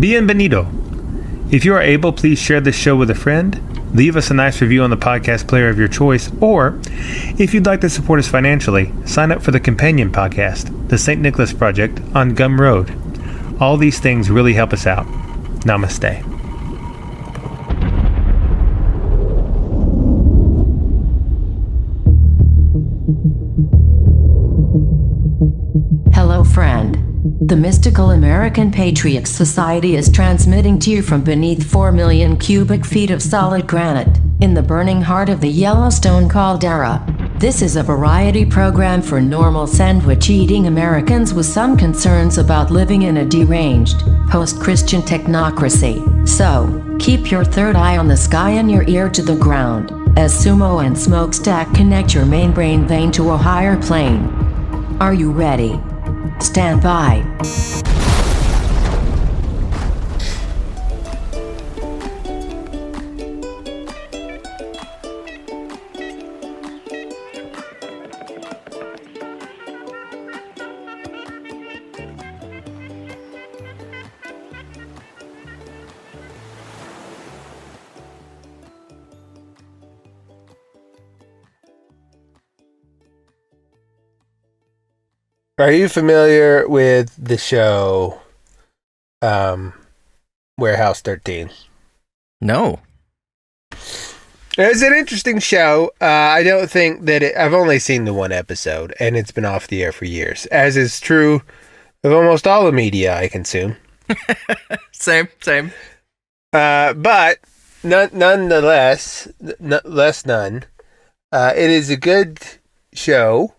Bienvenido. If you are able, please share this show with a friend, leave us a nice review on the podcast player of your choice, or if you'd like to support us financially, sign up for the companion podcast, The St. Nicholas Project, on Gum Road. All these things really help us out. Namaste. Hello, friend. The Mystical American Patriots Society is transmitting to you from beneath 4 million cubic feet of solid granite, in the burning heart of the Yellowstone caldera. This is a variety program for normal sandwich-eating Americans with some concerns about living in a deranged, post-Christian technocracy. So, keep your third eye on the sky and your ear to the ground, as Sumo and Smokestack connect your main brain vein to a higher plane. Are you ready? Stand by. Are you familiar with the show Warehouse 13? No. It's an interesting show. I don't think that I've only seen the one episode, and it's been off the air for years, as is true of almost all the media I consume. Same. But nonetheless, it is a good show.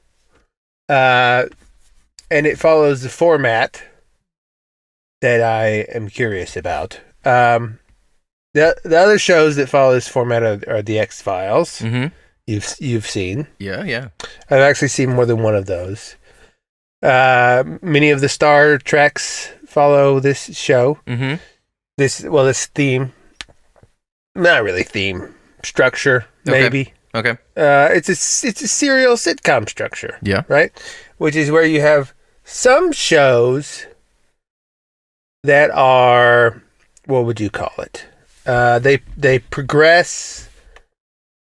And it follows the format that I am curious about. The other shows that follow this format are the X-Files. Mm-hmm. You've seen. Yeah. I've actually seen more than one of those. Many of the Star Treks follow this show. Mm-hmm. This theme. Not really theme. Structure, maybe. Okay. It's a serial sitcom structure. Yeah. Right? Which is where you have some shows that are, what would you call it? They progress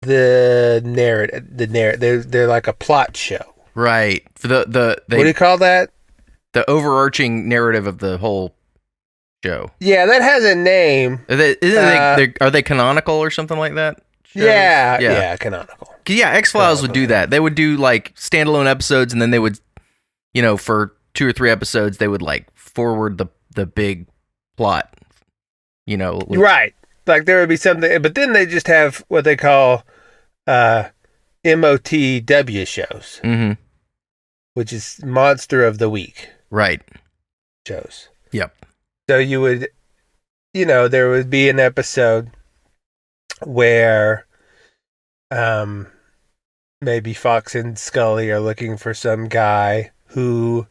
the narrative. They're like a plot show. Right. For the what do you call that? The overarching narrative of the whole show. Yeah, that has a name. Are they canonical or something like that? Shows? Yeah, canonical. Yeah, X-Files would do that. They would do like standalone episodes, and then they would, for 2 or 3 episodes, they would like forward the big plot. Right. Like there would be something, but then they just have what they call MOTW shows, mm-hmm. which is Monster of the Week. Right. Shows. Yep. So you would, there would be an episode where maybe Fox and Scully are looking for some guy who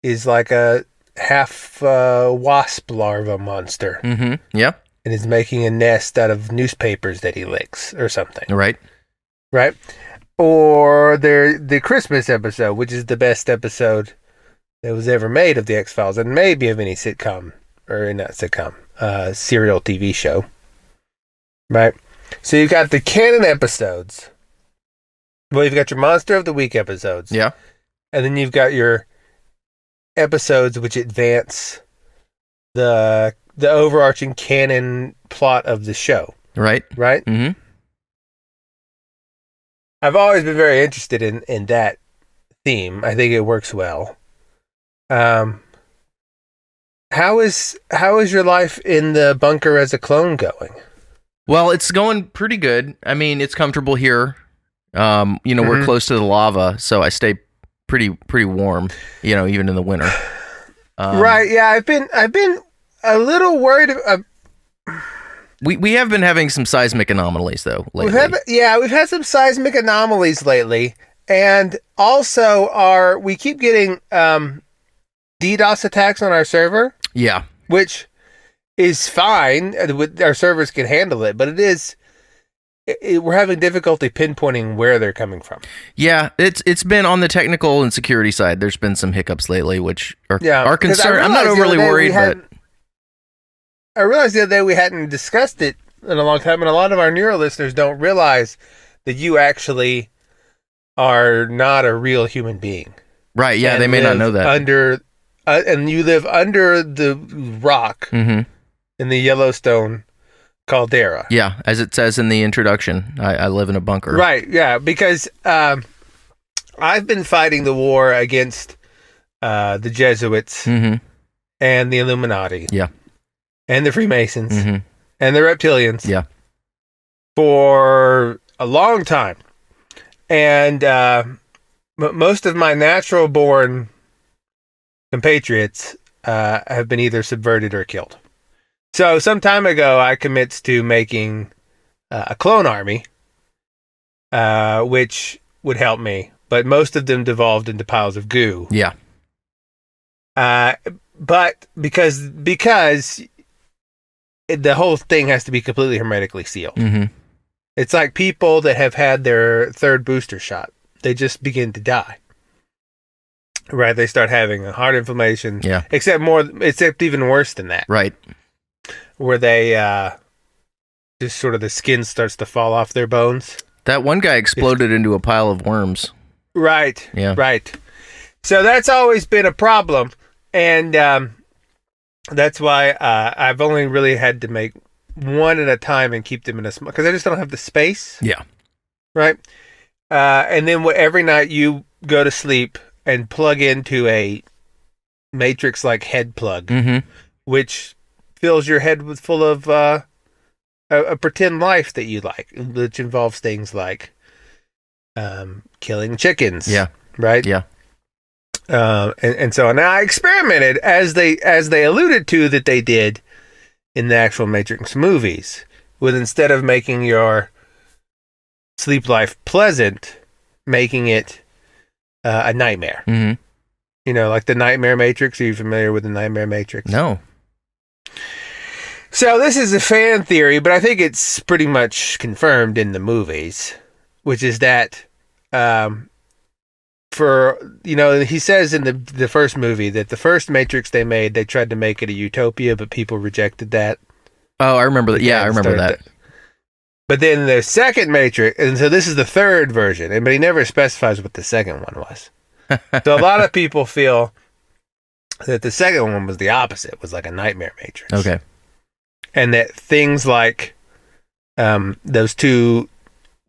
is like a half wasp larva monster. Mm-hmm. Yep. And is making a nest out of newspapers that he licks or something. Right. Or the Christmas episode, which is the best episode that was ever made of the X-Files, and maybe of any sitcom, or not sitcom, serial TV show. Right? So you've got the canon episodes. Well, you've got your Monster of the Week episodes. Yeah. And then you've got your episodes which advance the overarching canon plot of the show. Right. Mm-hmm. I've always been very interested in that theme. I think it works well. How is your life in the bunker as a clone going? Well, it's going pretty good. I mean, it's comfortable here. Mm-hmm. We're close to the lava, so I stay pretty warm, even in the winter. Right. Yeah, I've been a little worried. We have been having some seismic anomalies though lately. We've had some seismic anomalies lately, and also we keep getting DDoS attacks on our server. Yeah, which is fine. Our servers can handle it, but we're having difficulty pinpointing where they're coming from. Yeah, it's been on the technical and security side. There's been some hiccups lately, which are concerned. I'm not overly worried, but I realized the other day we hadn't discussed it in a long time, and a lot of our neuro listeners don't realize that you actually are not a real human being. Right, yeah, they may not know that. And you live under the rock Mm-hmm. in the Yellowstone caldera. Yeah, as it says in the introduction, I live in a bunker. Right, yeah, because I've been fighting the war against the Jesuits Mm-hmm. and the Illuminati. Yeah. And the Freemasons. Mm-hmm. And the reptilians. Yeah. For a long time. And most of my natural-born compatriots have been either subverted or killed. So some time ago, I commits to making a clone army, which would help me. But most of them devolved into piles of goo. Yeah. But because the whole thing has to be completely hermetically sealed. Mm-hmm. It's like people that have had their third booster shot. They just begin to die. Right? They start having a heart inflammation. Yeah. Except even worse than that. Right. Where they just sort of the skin starts to fall off their bones. That one guy exploded into a pile of worms. Right. Yeah. Right. So that's always been a problem. And that's why I've only really had to make one at a time and keep them in a small, because I just don't have the space. Yeah. Right. And then every night you go to sleep and plug into a matrix-like head plug, Mm-hmm. which fills your head full of a pretend life that you like, which involves things like killing chickens. Yeah. Right. Yeah. And so now I experimented as they alluded to that they did in the actual Matrix movies, with instead of making your sleep life pleasant, making it a nightmare. Mm-hmm. You know, like the Nightmare Matrix. Are you familiar with the Nightmare Matrix? No. So this is a fan theory, but I think it's pretty much confirmed in the movies, which is that he says in the first movie that the first Matrix they made, they tried to make it a utopia, but people rejected that. Oh, I remember that. Yeah, I remember that. But then the second Matrix, and so this is the third version, but he never specifies what the second one was. So a lot of people feel that the second one was the opposite, was like a nightmare Matrix. Okay. And that things like those two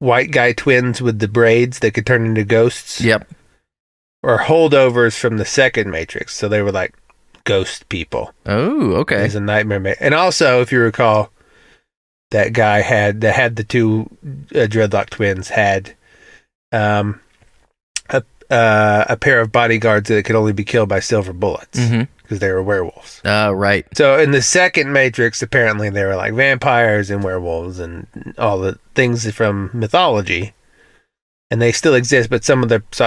white guy twins with the braids that could turn into ghosts. Yep. Or holdovers from the second Matrix. So they were like ghost people. Oh, okay. It's a nightmare. And also, if you recall, that guy that had the two dreadlock twins had a pair of bodyguards that could only be killed by silver bullets because they were werewolves. Right. So in the second Matrix, apparently they were like vampires and werewolves and all the things from mythology. And they still exist, but so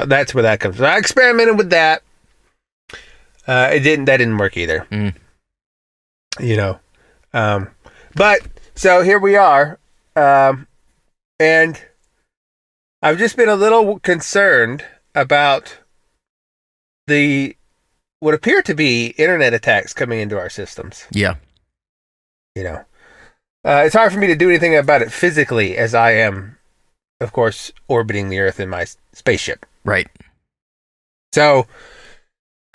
that's where that comes from. I experimented with that. That didn't work either. Mm. You know. But so here we are. And I've just been a little concerned about what appear to be internet attacks coming into our systems. Yeah. You know. It's hard for me to do anything about it physically, as I am, of course, orbiting the Earth in my spaceship. Right. So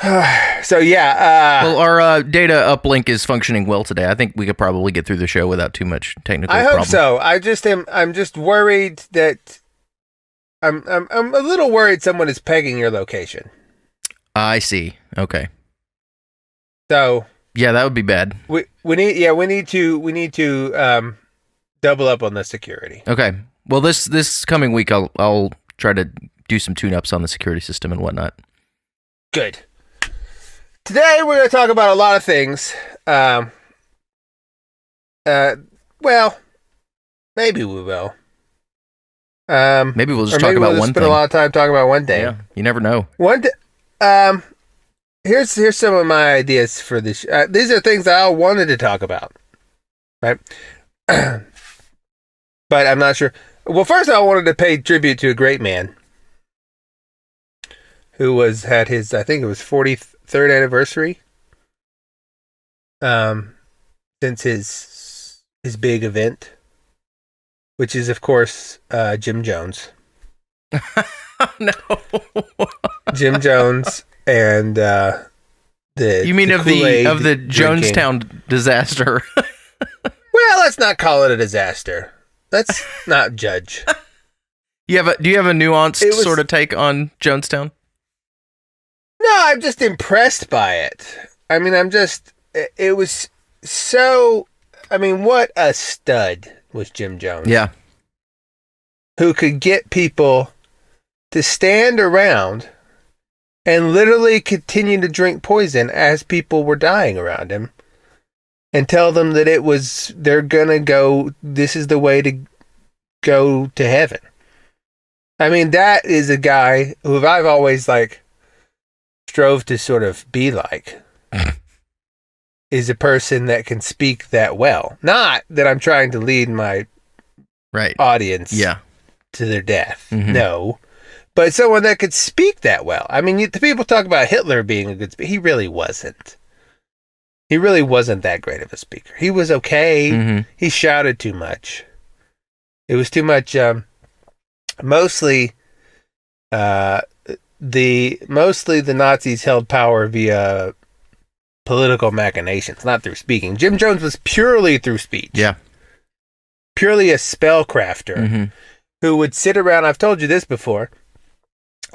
yeah. Well, our data uplink is functioning well today. I think we could probably get through the show without too much technical problem. I hope so. I'm just worried that I'm a little worried someone is pegging your location. I see. Okay. So yeah, that would be bad. we need to double up on the security. Okay. Well, this coming week, I'll try to do some tune-ups on the security system and whatnot. Good. Today we're going to talk about a lot of things. Well, maybe we will. Maybe we'll just talk about one spend thing. a lot of time talking about one thing. Yeah, you never know. Here's some of my ideas for this. These are things that I wanted to talk about, right? But I'm not sure. Well, first I wanted to pay tribute to a great man who had his, I think it was 43rd anniversary. Sam since his big event, which is, of course, Jim Jones. No. Jim Jones and the You mean the of the Kool-Aid Jonestown disaster? Well, let's not call it a disaster. Let's not judge. Do you have a nuanced sort of take on Jonestown? No, I'm just impressed by it. I mean, it was so, I mean, what a stud was Jim Jones. Yeah. Who could get people to stand around and literally continue to drink poison as people were dying around him and tell them that they're gonna go, this is the way to go to heaven. I mean, that is a guy who I've always strove to sort of be like. Is a person that can speak that well. Not that I'm trying to lead my audience to their death. Mm-hmm. No. But someone that could speak that well. I mean, the people talk about Hitler being a good speaker. He really wasn't. He really wasn't that great of a speaker. He was okay. Mm-hmm. He shouted too much. It was too much. Mostly the Nazis held power via political machinations, not through speaking. Jim Jones was purely through speech. Yeah. Purely a spellcrafter who would sit around. I've told you this before.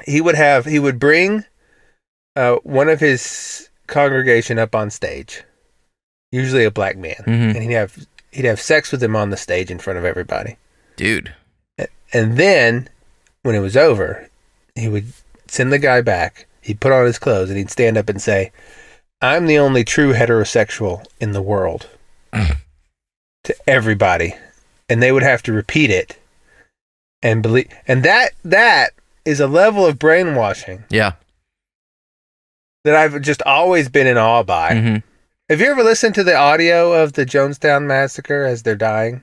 He would bring one of his congregation up on stage, usually a black man, and he'd have sex with him on the stage in front of everybody. Dude. And then when it was over, he would send the guy back. He'd put on his clothes and he'd stand up and say, "I'm the only true heterosexual in the world," to everybody. And they would have to repeat it and believe. And that is a level of brainwashing. Yeah. That I've just always been in awe by. Mm-hmm. Have you ever listened to the audio of the Jonestown massacre as they're dying?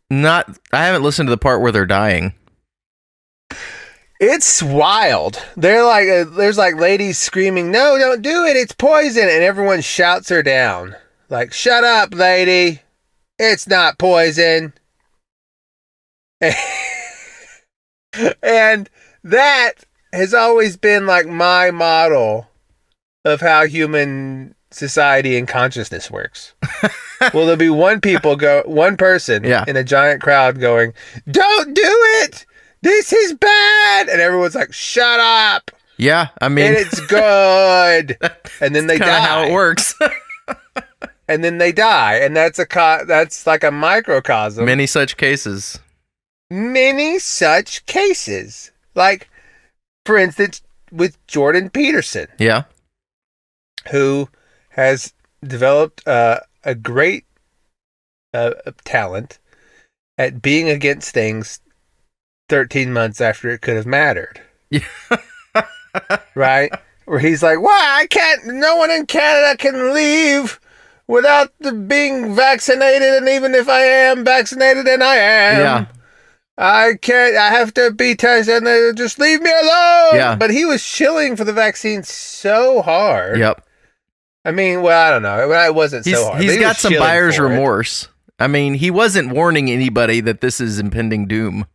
I haven't listened to the part where they're dying. It's wild. They're there's ladies screaming, "No, don't do it. It's poison." And everyone shouts her down. "Shut up, lady. It's not poison." And that has always been my model of how human society and consciousness works. Well, there'll be one person in a giant crowd going, "Don't do it. This is bad." And everyone's like, "Shut up." Yeah, I mean, and it's good. And then they die. That's how it works. And then they die, and that's like a microcosm. Many such cases. Many such cases. For instance, with Jordan Peterson. Yeah. Who has developed a great talent at being against things 13 months after it could have mattered. Yeah. Right? Where he's like, "Why? No one in Canada can leave without being vaccinated, and even if I am vaccinated, and I am. Yeah. I can't, I have to be tested, and they just leave me alone." Yeah. But he was shilling for the vaccine so hard. Yep. I mean, well, I don't know. It wasn't so hard. He's got some buyer's remorse. I mean, he wasn't warning anybody that this is impending doom.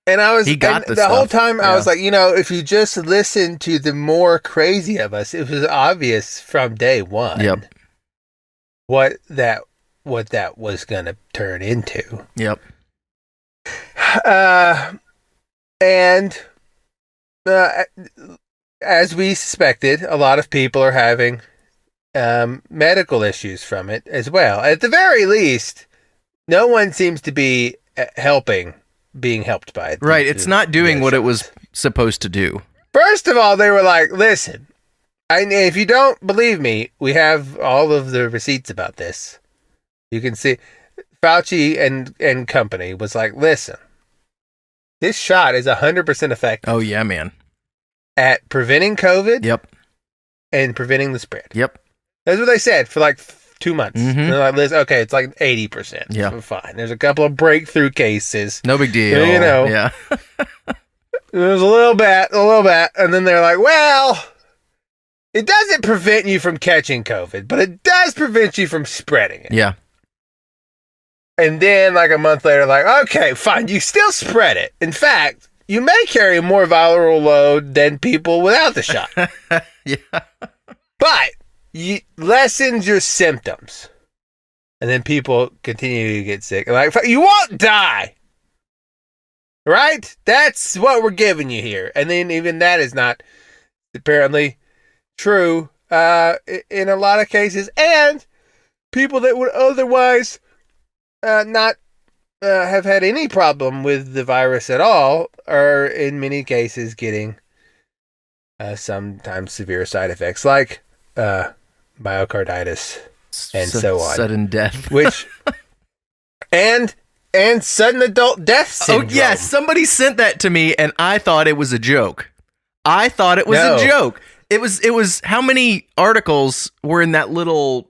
And the whole time I was like, if you just listen to the more crazy of us, it was obvious from day one. Yep. What that was going to turn into. Yep. And as we suspected, a lot of people are having medical issues from it as well. At the very least, no one seems to be being helped by it. Right, it's not doing what it was supposed to do. First of all, they were like, "Listen, if you don't believe me, we have all of the receipts about this. You can see." Fauci and company was like, "Listen, this shot is 100% effective." Oh, yeah, man. At preventing COVID. Yep. And preventing the spread. Yep. That's what they said for 2 months. Mm-hmm. And they're like, "Listen, okay, it's 80%. Yeah. So fine. There's a couple of breakthrough cases. No big deal. Yeah. There's a little bit. And then they're like, "Well, it doesn't prevent you from catching COVID, but it does prevent you from spreading it." Yeah. And then, like a month later, like, okay, fine, you still spread it. In fact, you may carry a more viral load than people without the shot. Yeah. But you lessens your symptoms. And then people continue to get sick. Like, you won't die. Right? That's what we're giving you here. And then even that is not apparently true in a lot of cases. And people that would otherwise not have had any problem with the virus at all are in many cases getting sometimes severe side effects like myocarditis and so on. Sudden death. Which and sudden adult death syndrome. Oh yeah, somebody sent that to me and I thought it was a joke. I thought it was No. a joke. It was how many articles were in that little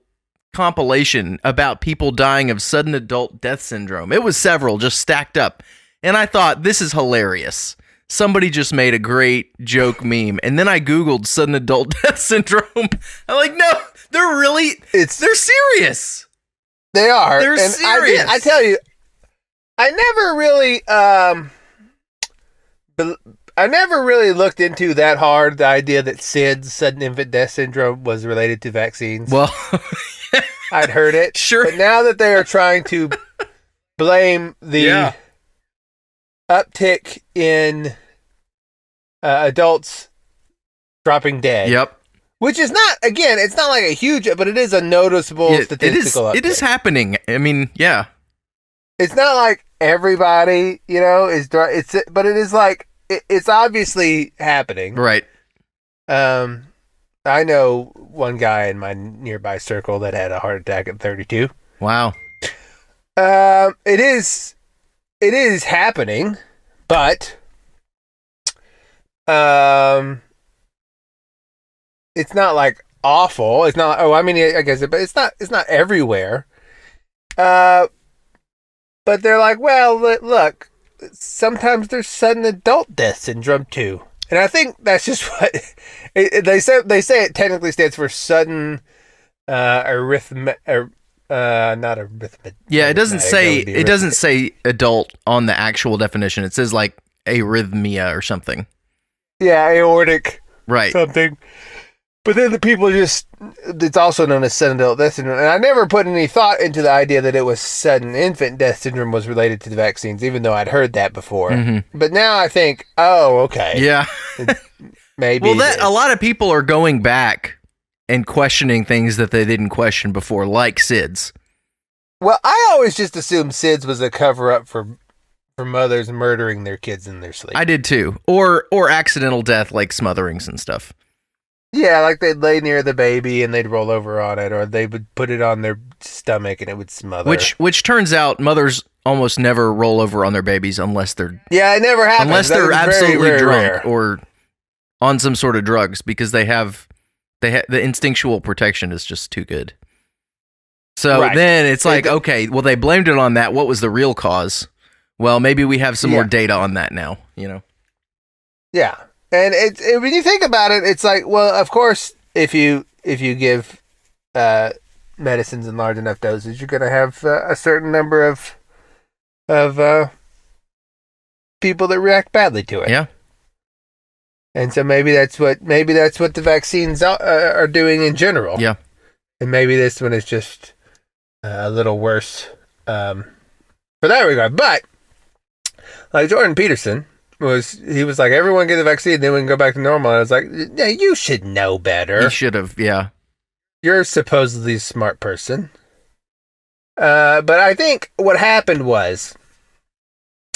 compilation about people dying of sudden adult death syndrome? It was several just stacked up. And I thought, this is hilarious. Somebody just made a great joke meme. And then I Googled sudden adult death syndrome. I'm like, no, they're serious. They are. They're and serious. I tell you, I never really looked into that hard the idea that SIDS, sudden infant death syndrome, was related to vaccines. Well, I'd heard it. Sure. But now that they are trying to blame the uptick in adults dropping dead. Yep. Which is not, again, it's not like a huge, but it is a noticeable statistical uptick. It is happening. I mean, yeah. It's not like everybody, but it is like, it's obviously happening. Right. I know one guy in my nearby circle that had a heart attack at 32. Wow. It is happening, but it's not like awful. It's not. Oh, I mean, I guess, but it's not everywhere. But they're like, well, look. Sometimes there's sudden adult death syndrome too, and I think that's just what they say. They say it technically stands for sudden arrhythmia. Not arrhythmia. Yeah, it doesn't say adult on the actual definition. It says like arrhythmia or something. Yeah, aortic. Right. Something. But then the people it's also known as sudden adult death syndrome. And I never put any thought into the idea that it was sudden infant death syndrome was related to the vaccines, even though I'd heard that before. Mm-hmm. But now I think, oh, okay. Yeah. Maybe. Well, a lot of people are going back and questioning things that they didn't question before, like SIDS. Well, I always just assumed SIDS was a cover-up for mothers murdering their kids in their sleep. I did too. Or accidental death like smotherings and stuff. Yeah, like they'd lay near the baby and they'd roll over on it, or they would put it on their stomach and it would smother. Which turns out mothers almost never roll over on their babies unless they're... Yeah, it never happens. Unless they're absolutely very, very drunk rare. Or on some sort of drugs, because the instinctual protection is just too good. So then it's like, okay, well, they blamed it on that. What was the real cause? Well, maybe we have some more data on that now, Yeah. And when you think about it, it's like, well, of course, if you give medicines in large enough doses, you're going to have a certain number of people that react badly to it. Yeah. And so maybe that's what the vaccines are doing in general. Yeah. And maybe this one is just a little worse for that regard. But like Jordan Peterson was like, everyone get the vaccine, then we can go back to normal. And I was like, yeah, you should know better. You should have, yeah. You're supposedly a smart person. But I think what happened was,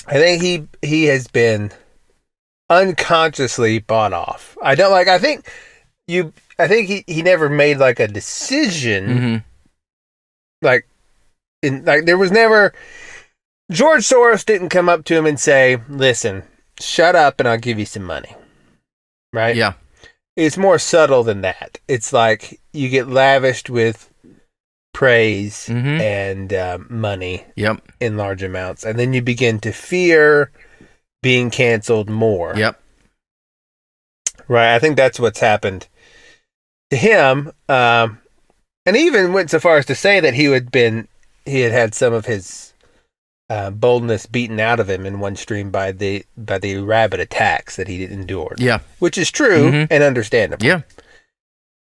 I think he has been unconsciously bought off. I think he never made like a decision. Mm-hmm. There was never, George Soros didn't come up to him and say, listen, shut up and I'll give you some money. Right? Yeah. It's more subtle than that. It's like you get lavished with praise and money in large amounts. And then you begin to fear being canceled more. Yep. Right. I think that's what's happened to him. And he even went so far as to say that he had had some of his boldness beaten out of him in one stream by the rabid attacks that he endured. Yeah. Which is true and understandable. Yeah.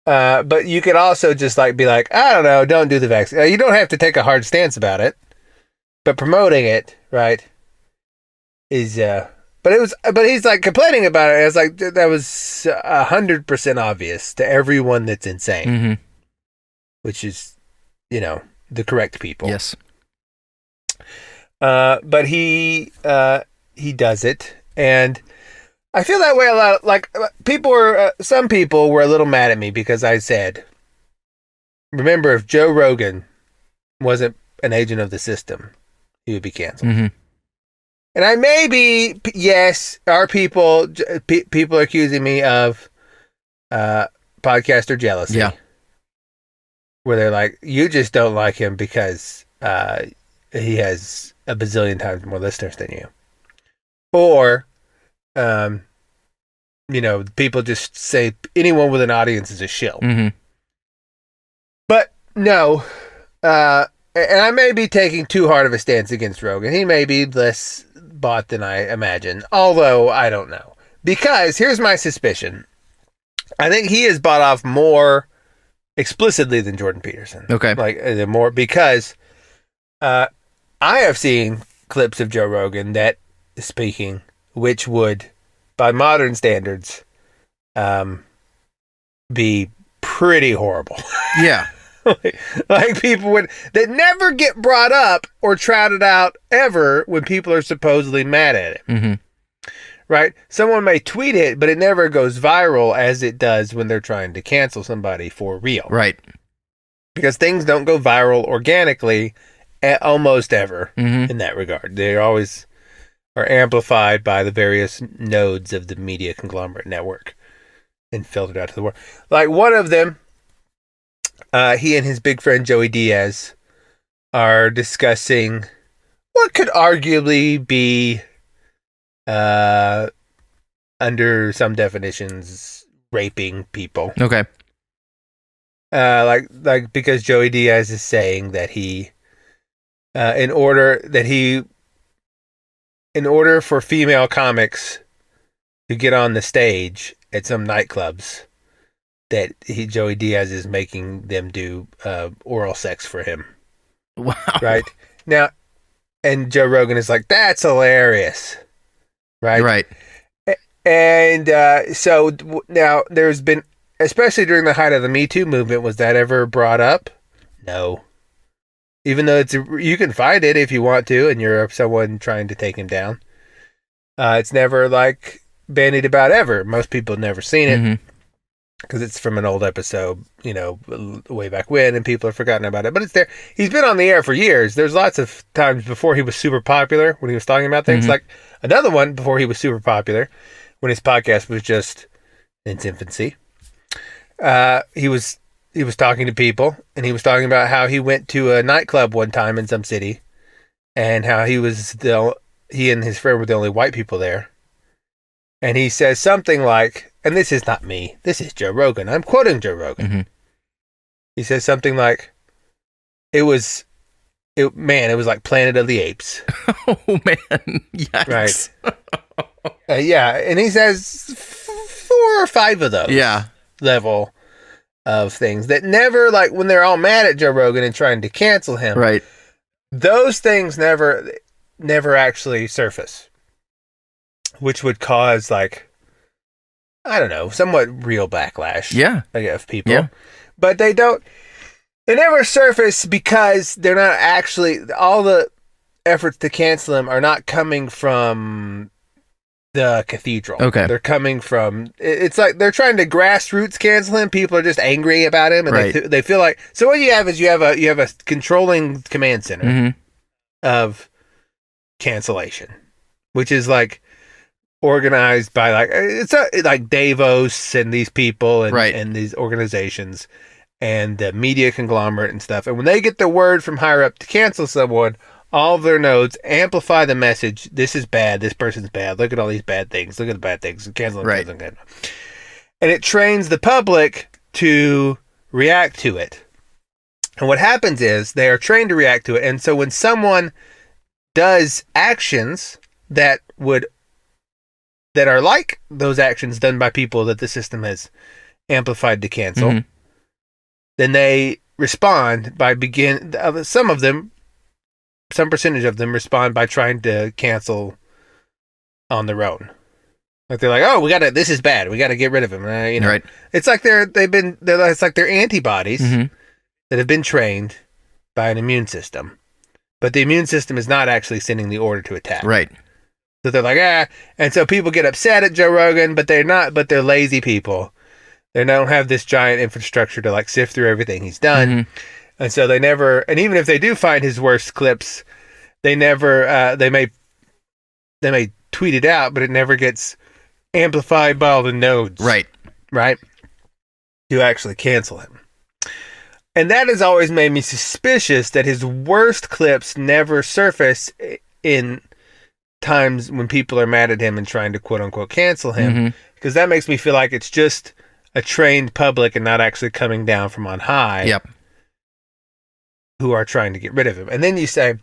But you could also just like be like, I don't know, don't do the vaccine. You don't have to take a hard stance about it, but promoting it, right, is but he's like complaining about it. It's like that was 100% obvious to everyone that's insane, which is, the correct people. Yes. But he does it, and I feel that way a lot. Like some people were a little mad at me because I said, remember, if Joe Rogan wasn't an agent of the system, he would be canceled. And I may be, yes, our people are accusing me of podcaster jealousy. Yeah. Where they're like, you just don't like him because he has a bazillion times more listeners than you. Or, people just say anyone with an audience is a shill. But no, and I may be taking too hard of a stance against Rogan. He may be less bought than I imagine, although I don't know. Because here's my suspicion. I think he is bought off more explicitly than Jordan Peterson. Okay. Because I have seen clips of Joe Rogan that is speaking, which would, by modern standards, be pretty horrible. Yeah. like people that never get brought up or trotted out ever when people are supposedly mad at it. Right? Someone may tweet it, but it never goes viral as it does when they're trying to cancel somebody for real. Right. Because things don't go viral organically almost ever in that regard. They always are amplified by the various nodes of the media conglomerate network and filtered out to the world. Like one of them, he and his big friend Joey Diaz are discussing what could arguably be, under some definitions, raping people. Okay. Because Joey Diaz is saying that he, in order for female comics to get on the stage at some nightclubs, that Joey Diaz is making them do oral sex for him. Wow. Right? Now, and Joe Rogan is like, that's hilarious. Right? Right. And so now there's been, especially during the height of the Me Too movement, was that ever brought up? No. Even though you can find it if you want to, and you're someone trying to take him down. It's never like bandied about ever. Most people have never seen it because it's from an old episode, way back when, and people have forgotten about it. But it's there. He's been on the air for years. There's lots of times before he was super popular when he was talking about things. Like another one before he was super popular, when his podcast was just in its infancy. He was talking to people, and he was talking about how he went to a nightclub one time in some city, and how he and his friend were the only white people there. And he says something like, and this is not me, this is Joe Rogan. I'm quoting Joe Rogan. He says something like, it was like Planet of the Apes. Oh man. Yikes. Right. Yeah. And he says 4 or 5 of those. Yeah. Level of things that never, like when they're all mad at Joe Rogan and trying to cancel him. Right. Those things never actually surface, which would cause, like, I don't know, somewhat real backlash. Yeah. Of people. Yeah. But they never surface because they're not actually, all the efforts to cancel him are not coming from the cathedral. Okay. They're coming from, it's like they're trying to grassroots cancel him. People are just angry about him, and right. they feel like, so what you have is you have a controlling command center of cancellation, which is like organized by like Davos and these people and, right. and these organizations and the media conglomerate and stuff. And when they get the word from higher up to cancel someone, all of their nodes amplify the message. This is bad. This person's bad. Look at all these bad things. Look at the bad things. Cancel them. Right. Cancel them. And it trains the public to react to it. And what happens is they are trained to react to it. And so when someone does actions that are like those actions done by people that the system has amplified to cancel, then they respond by some percentage of them respond by trying to cancel on their own. Like they're like, oh, this is bad. We got to get rid of him. Right. It's like it's like they're antibodies that have been trained by an immune system, but the immune system is not actually sending the order to attack. Right. So they're like, and so people get upset at Joe Rogan, but they're they're lazy people. They don't have this giant infrastructure to like sift through everything he's done. And so they never, and even if they do find his worst clips, they never, they may tweet it out, but it never gets amplified by all the nodes. Right. To actually cancel him. And that has always made me suspicious that his worst clips never surface in times when people are mad at him and trying to quote unquote cancel him. Because that makes me feel like it's just a trained public and not actually coming down from on high. Yep. Who are trying to get rid of him. And then you say,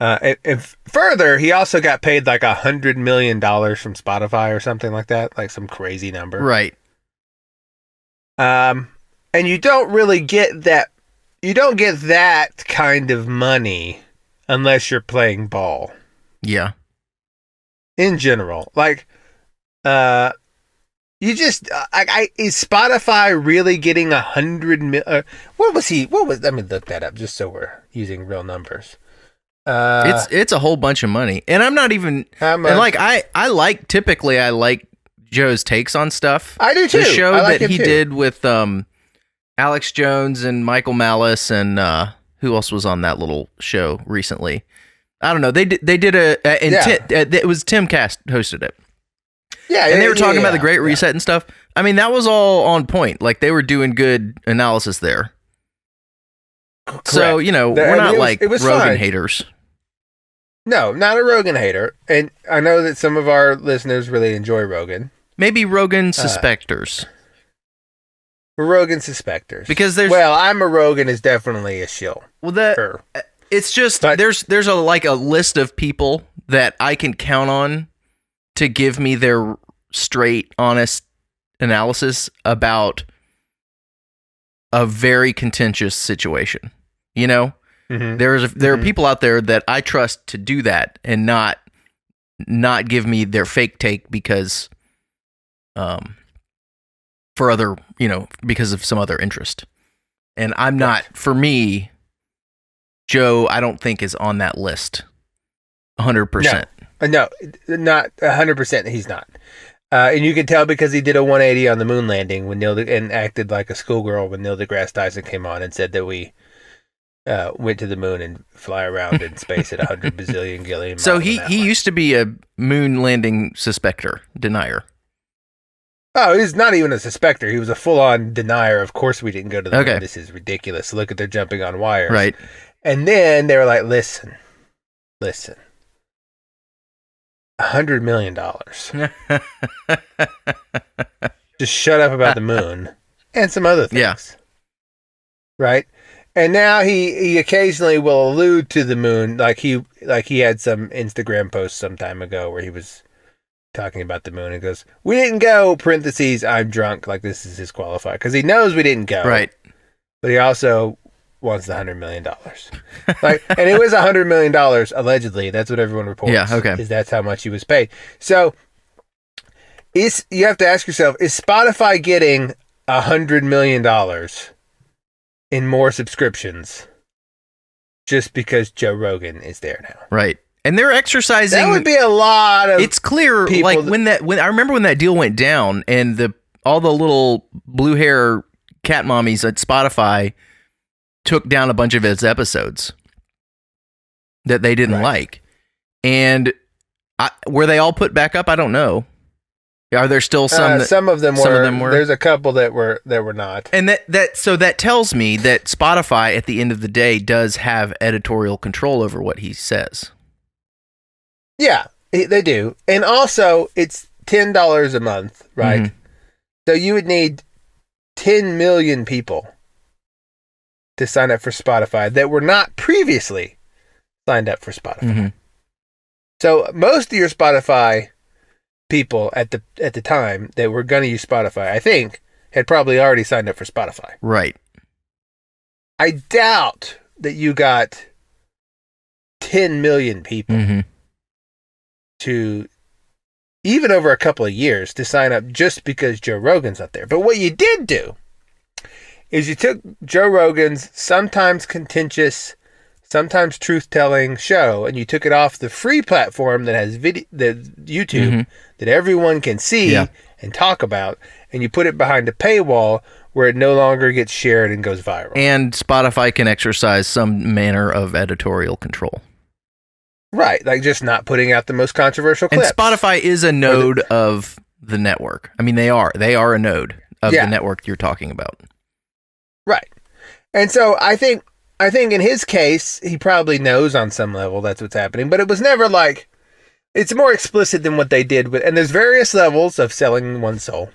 and further, he also got paid like $100 million from Spotify or something like that, like some crazy number. Right. And you don't really get that. You don't get that kind of money unless you're playing ball. Yeah. In general, like, you just, is Spotify really getting 100 million? Let me look that up just so we're using real numbers. It's a whole bunch of money, and I'm not even, and like, I like Joe's takes on stuff. I do too. The show like that he too. did with, Alex Jones and Michael Malice and, who else was on that little show recently? I don't know. They did it was Tim Cast hosted it. Yeah, and they were talking about the Great Reset and stuff. I mean, that was all on point. Like, they were doing good analysis there. Correct. So, we're not Rogan fine. haters. No, not a Rogan hater. And I know that some of our listeners really enjoy Rogan. Maybe Rogan suspectors. Rogan suspectors. Because I'm a Rogan is definitely a shill. Well, it's just, there's a list of people that I can count on to give me their straight, honest analysis about a very contentious situation. There are people out there that I trust to do that and not give me their fake take because, because of some other interest. And I'm not, for me, Joe, I don't think is on that list 100%. No, not 100%. He's not. And you can tell because he did a 180 on the moon landing and acted like a schoolgirl when Neil deGrasse Tyson came on and said that we went to the moon and fly around in space at 100 bazillion gillion. So he used to be a moon landing denier. Oh, he's not even a suspector. He was a full-on denier. Of course we didn't go to the moon. This is ridiculous. Look at they're jumping on wires. Right. And then they were like, listen. $100 million. Just shut up about the moon and some other things. Yeah. Right? And now he occasionally will allude to the moon, like he had some Instagram post some time ago where he was talking about the moon and goes, "We didn't go, parentheses, I'm drunk," like this is his qualifier. Because he knows we didn't go. Right. But he also wants the $100 million. And it was $100 million, allegedly. That's what everyone reports. Yeah, okay. Is that's how much he was paid. So you have to ask yourself, is Spotify getting $100 million in more subscriptions just because Joe Rogan is there now? Right. And they're exercising. That would be a lot of. It's clear, like when I remember when that deal went down, and all the little blue hair cat mommies at Spotify took down a bunch of his episodes that they didn't like, and were they all put back up? I don't know. Are there still some? Some of them were. There's a couple that were not. And that tells me that Spotify, at the end of the day, does have editorial control over what he says. Yeah, they do. And also, it's $10 a month, right? Mm-hmm. So you would need 10 million people to sign up for Spotify that were not previously signed up for Spotify. Mm-hmm. So most of your Spotify people at the time that were going to use Spotify, I think, had probably already signed up for Spotify. Right. I doubt that you got 10 million people Mm-hmm. to, even over a couple of years, to sign up just because Joe Rogan's up there. But what you did do is you took Joe Rogan's sometimes contentious, sometimes truth-telling show, and you took it off the free platform that has the YouTube that everyone can see and talk about, and you put it behind a paywall where it no longer gets shared and goes viral. And Spotify can exercise some manner of editorial control. Right, like just not putting out the most controversial clips. And Spotify is a node of the network. I mean, they are a node of the network you're talking about. Right. And so I think in his case, he probably knows on some level that's what's happening, but it was never like, it's more explicit than what they did with, and there's various levels of selling one's soul.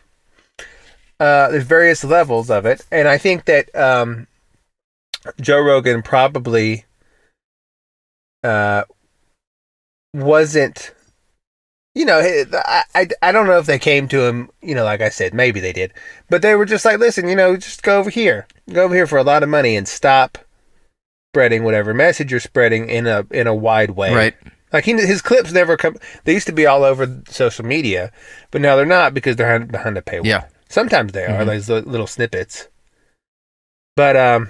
There's various levels of it, and I think that Joe Rogan probably wasn't, I don't know if they came to him, like I said, maybe they did, but they were just like, listen, just go over here for a lot of money and stop spreading whatever message you're spreading in a wide way. Right. Like his clips never come. They used to be all over social media, but now they're not because they're behind a paywall. Yeah. Sometimes they are, those little snippets. But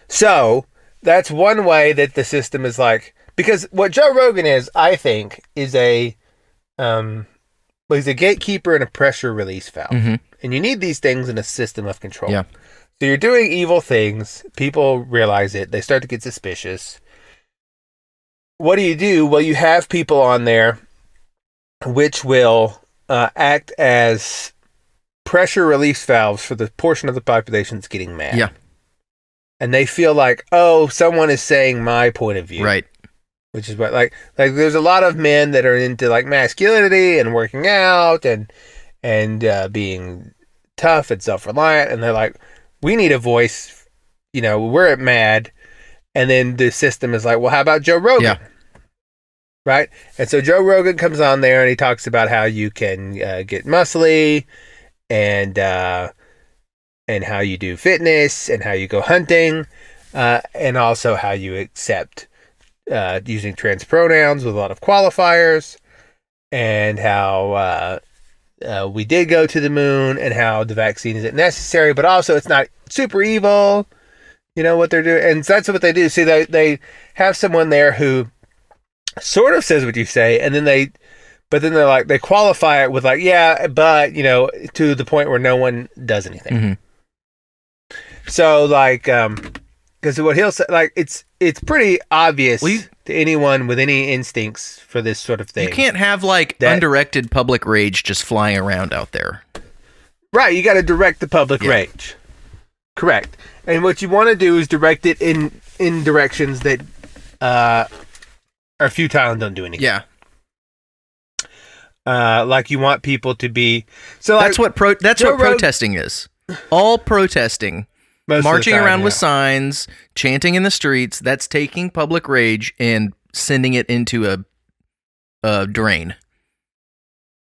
so that's one way that the system is like, because what Joe Rogan is, I think, is he's a gatekeeper and a pressure release valve. Mm-hmm. And you need these things in a system of control. Yeah. So you're doing evil things. People realize it. They start to get suspicious. What do? Well, you have people on there which will act as pressure release valves for the portion of the population that's getting mad. Yeah. And they feel like, oh, someone is saying my point of view. Right. Which is what, like there's a lot of men that are into like masculinity and working out and being tough and self-reliant, and they're like, we need a voice, we're mad. And then the system is like, well, how about Joe Rogan? Yeah. Right? And so Joe Rogan comes on there and he talks about how you can get muscly and how you do fitness and how you go hunting and also how you accept using trans pronouns with a lot of qualifiers, and how we did go to the moon, and how the vaccine isn't necessary, but also it's not super evil. What they're doing, and that's what they do. See, they have someone there who sort of says what you say, and then they're like, they qualify it with like, yeah, but to the point where no one does anything. Mm-hmm. So like, because what he'll say, like, it's pretty obvious to anyone with any instincts for this sort of thing. You can't have like undirected public rage just flying around out there. Right, you got to direct the public rage. Correct. And what you want to do is direct it in directions that are futile and don't do anything. Yeah. Like you want people to be. So like, that's what protesting is. All protesting, marching around with signs, chanting in the streets. That's taking public rage and sending it into a drain.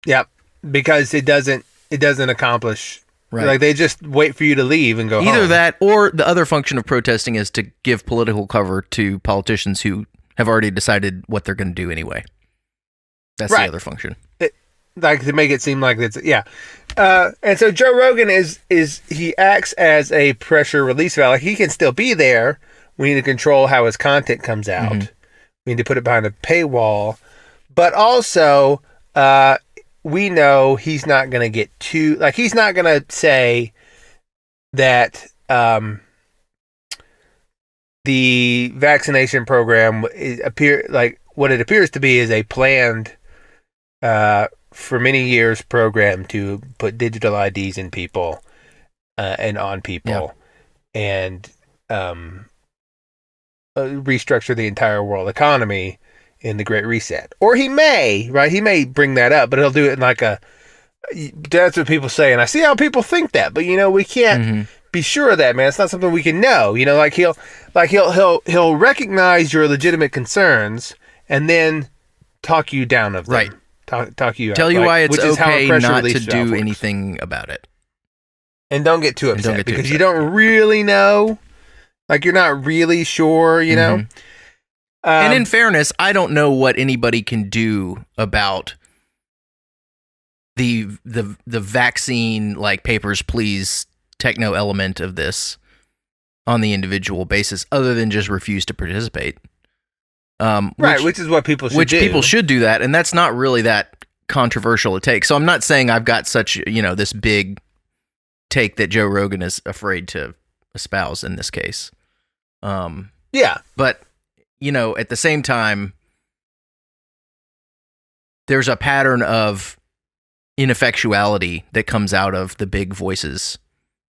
Yep, because it doesn't accomplish. Right. Like they just wait for you to leave and go home. Either that, or the other function of protesting is to give political cover to politicians who have already decided what they're going to do anyway. That's the other function. Like to make it seem like it's and so Joe Rogan is he acts as a pressure release valve. Like he can still be there. We need to control how his content comes out. Mm-hmm. We need to put it behind a paywall, but also we know he's not going to get too, like, he's not going to say that the vaccination program what it appears to be is a planned for many years program to put digital IDs in people and on people and restructure the entire world economy in the Great Reset. Or he may bring that up, but he'll do it in like that's what people say, and I see how people think that, but we can't be sure of that, man. It's not something we can know. You know, like he'll recognize your legitimate concerns and then talk you down of them. Right. Talk you out. Tell you like, why it's which is how a okay pressure not release to valve do works. anything about it. And don't get too upset get too because upset. you don't really know. Like, you're not really sure, you know? And in fairness, I don't know what anybody can do about the vaccine, like, papers, please, techno element of this on the individual basis, other than just refuse to participate. Which is what people should do. Which people should do that, and that's not really that controversial a take. So I'm not saying I've got such, this big take that Joe Rogan is afraid to espouse in this case. Yeah. But, at the same time, there's a pattern of ineffectuality that comes out of the big voices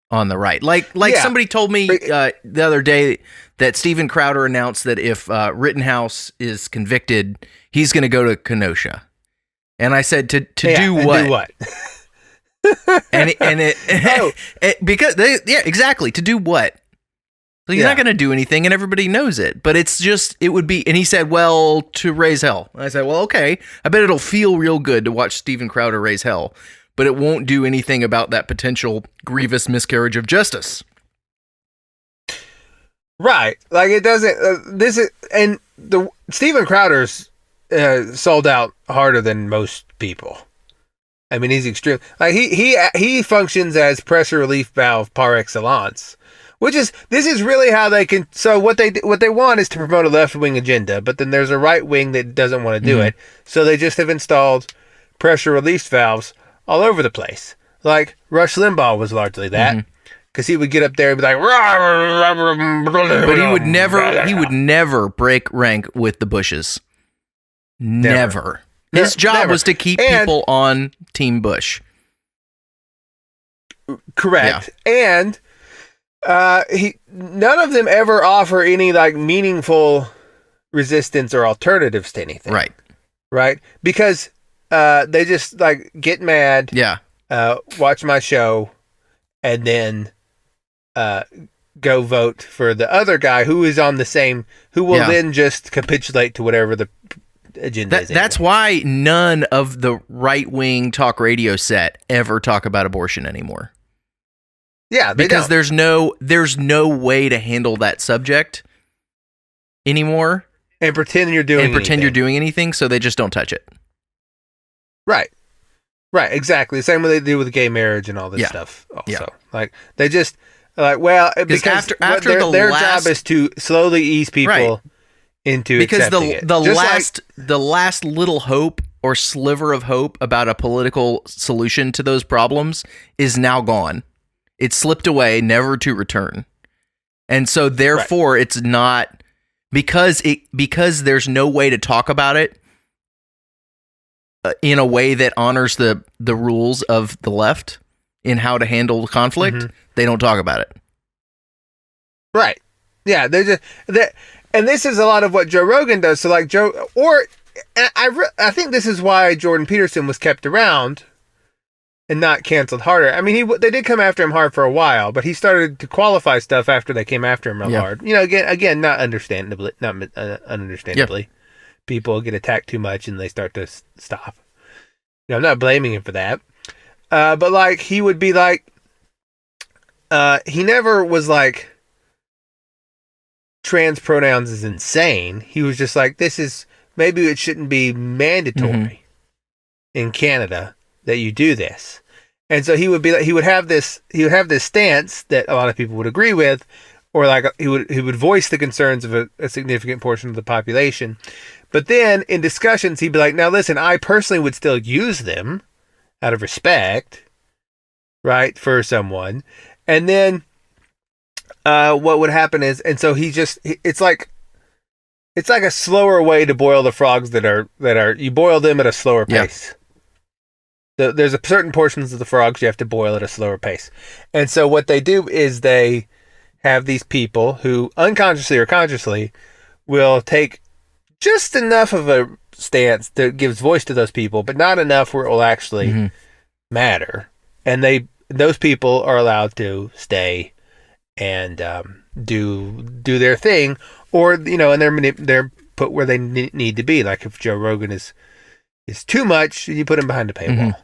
on the right. Like somebody told me the other day that Steven Crowder announced that if Rittenhouse is convicted, he's going to go to Kenosha. And I said, to do what? Do what? Exactly. To do what? So he's not going to do anything, and everybody knows it. But it would be, and he said, well, to raise hell. And I said, well, okay. I bet it'll feel real good to watch Steven Crowder raise hell, but it won't do anything about that potential grievous miscarriage of justice. Right. Like, it doesn't, Steven Crowder's sold out harder than most people. I mean, he's extreme. Like, he functions as pressure relief valve par excellence. This is really how they can. So what they want is to promote a left wing agenda, but then there's a right wing that doesn't want to do it. So they just have installed pressure release valves all over the place. Like Rush Limbaugh was largely that, because he would get up there and be like, but he would never break rank with the Bushes. Never. His job was to keep people on Team Bush. Correct. Yeah. And none of them ever offer any like meaningful resistance or alternatives to anything. Right. Because they just like get mad. Yeah. Watch my show, and then go vote for the other guy who is on the same, who will then just capitulate to whatever the agenda is. That's why none of the right-wing talk radio set ever talk about abortion anymore. Yeah, because there's no way to handle that subject anymore and pretend you're doing anything, so they just don't touch it. Right, exactly. The same way they do with gay marriage and all this stuff. Also, like they just because after their job is to slowly ease people into accepting it. The last little hope or sliver of hope about a political solution to those problems is now gone. It slipped away, never to return. And so therefore it's not, because there's no way to talk about it in a way that honors the rules of the left in how to handle conflict, they don't talk about it. Right. Yeah, and this is a lot of what Joe Rogan does. So like I think this is why Jordan Peterson was kept around and not canceled harder. I mean, they did come after him hard for a while, but he started to qualify stuff after they came after him real hard. Again, not understandably. People get attacked too much and they start to stop. I'm not blaming him for that. But like, he would be like, he never was like, trans pronouns is insane. He was just like, maybe it shouldn't be mandatory in Canada that you do this. And so he would have this stance that a lot of people would agree with, or like he would voice the concerns of a significant portion of the population. But then in discussions, he'd be like, now listen, I personally would still use them out of respect, right, for someone. And then what would happen is, and so it's like a slower way to boil the frogs that are you boil them at a slower pace. There's a certain portions of the frogs you have to boil at a slower pace. And so what they do is they have these people who unconsciously or consciously will take just enough of a stance that gives voice to those people, but not enough where it will actually matter. And those people are allowed to stay and do their thing, or and they're put where they need to be. Like if Joe Rogan is too much, you put him behind a paywall.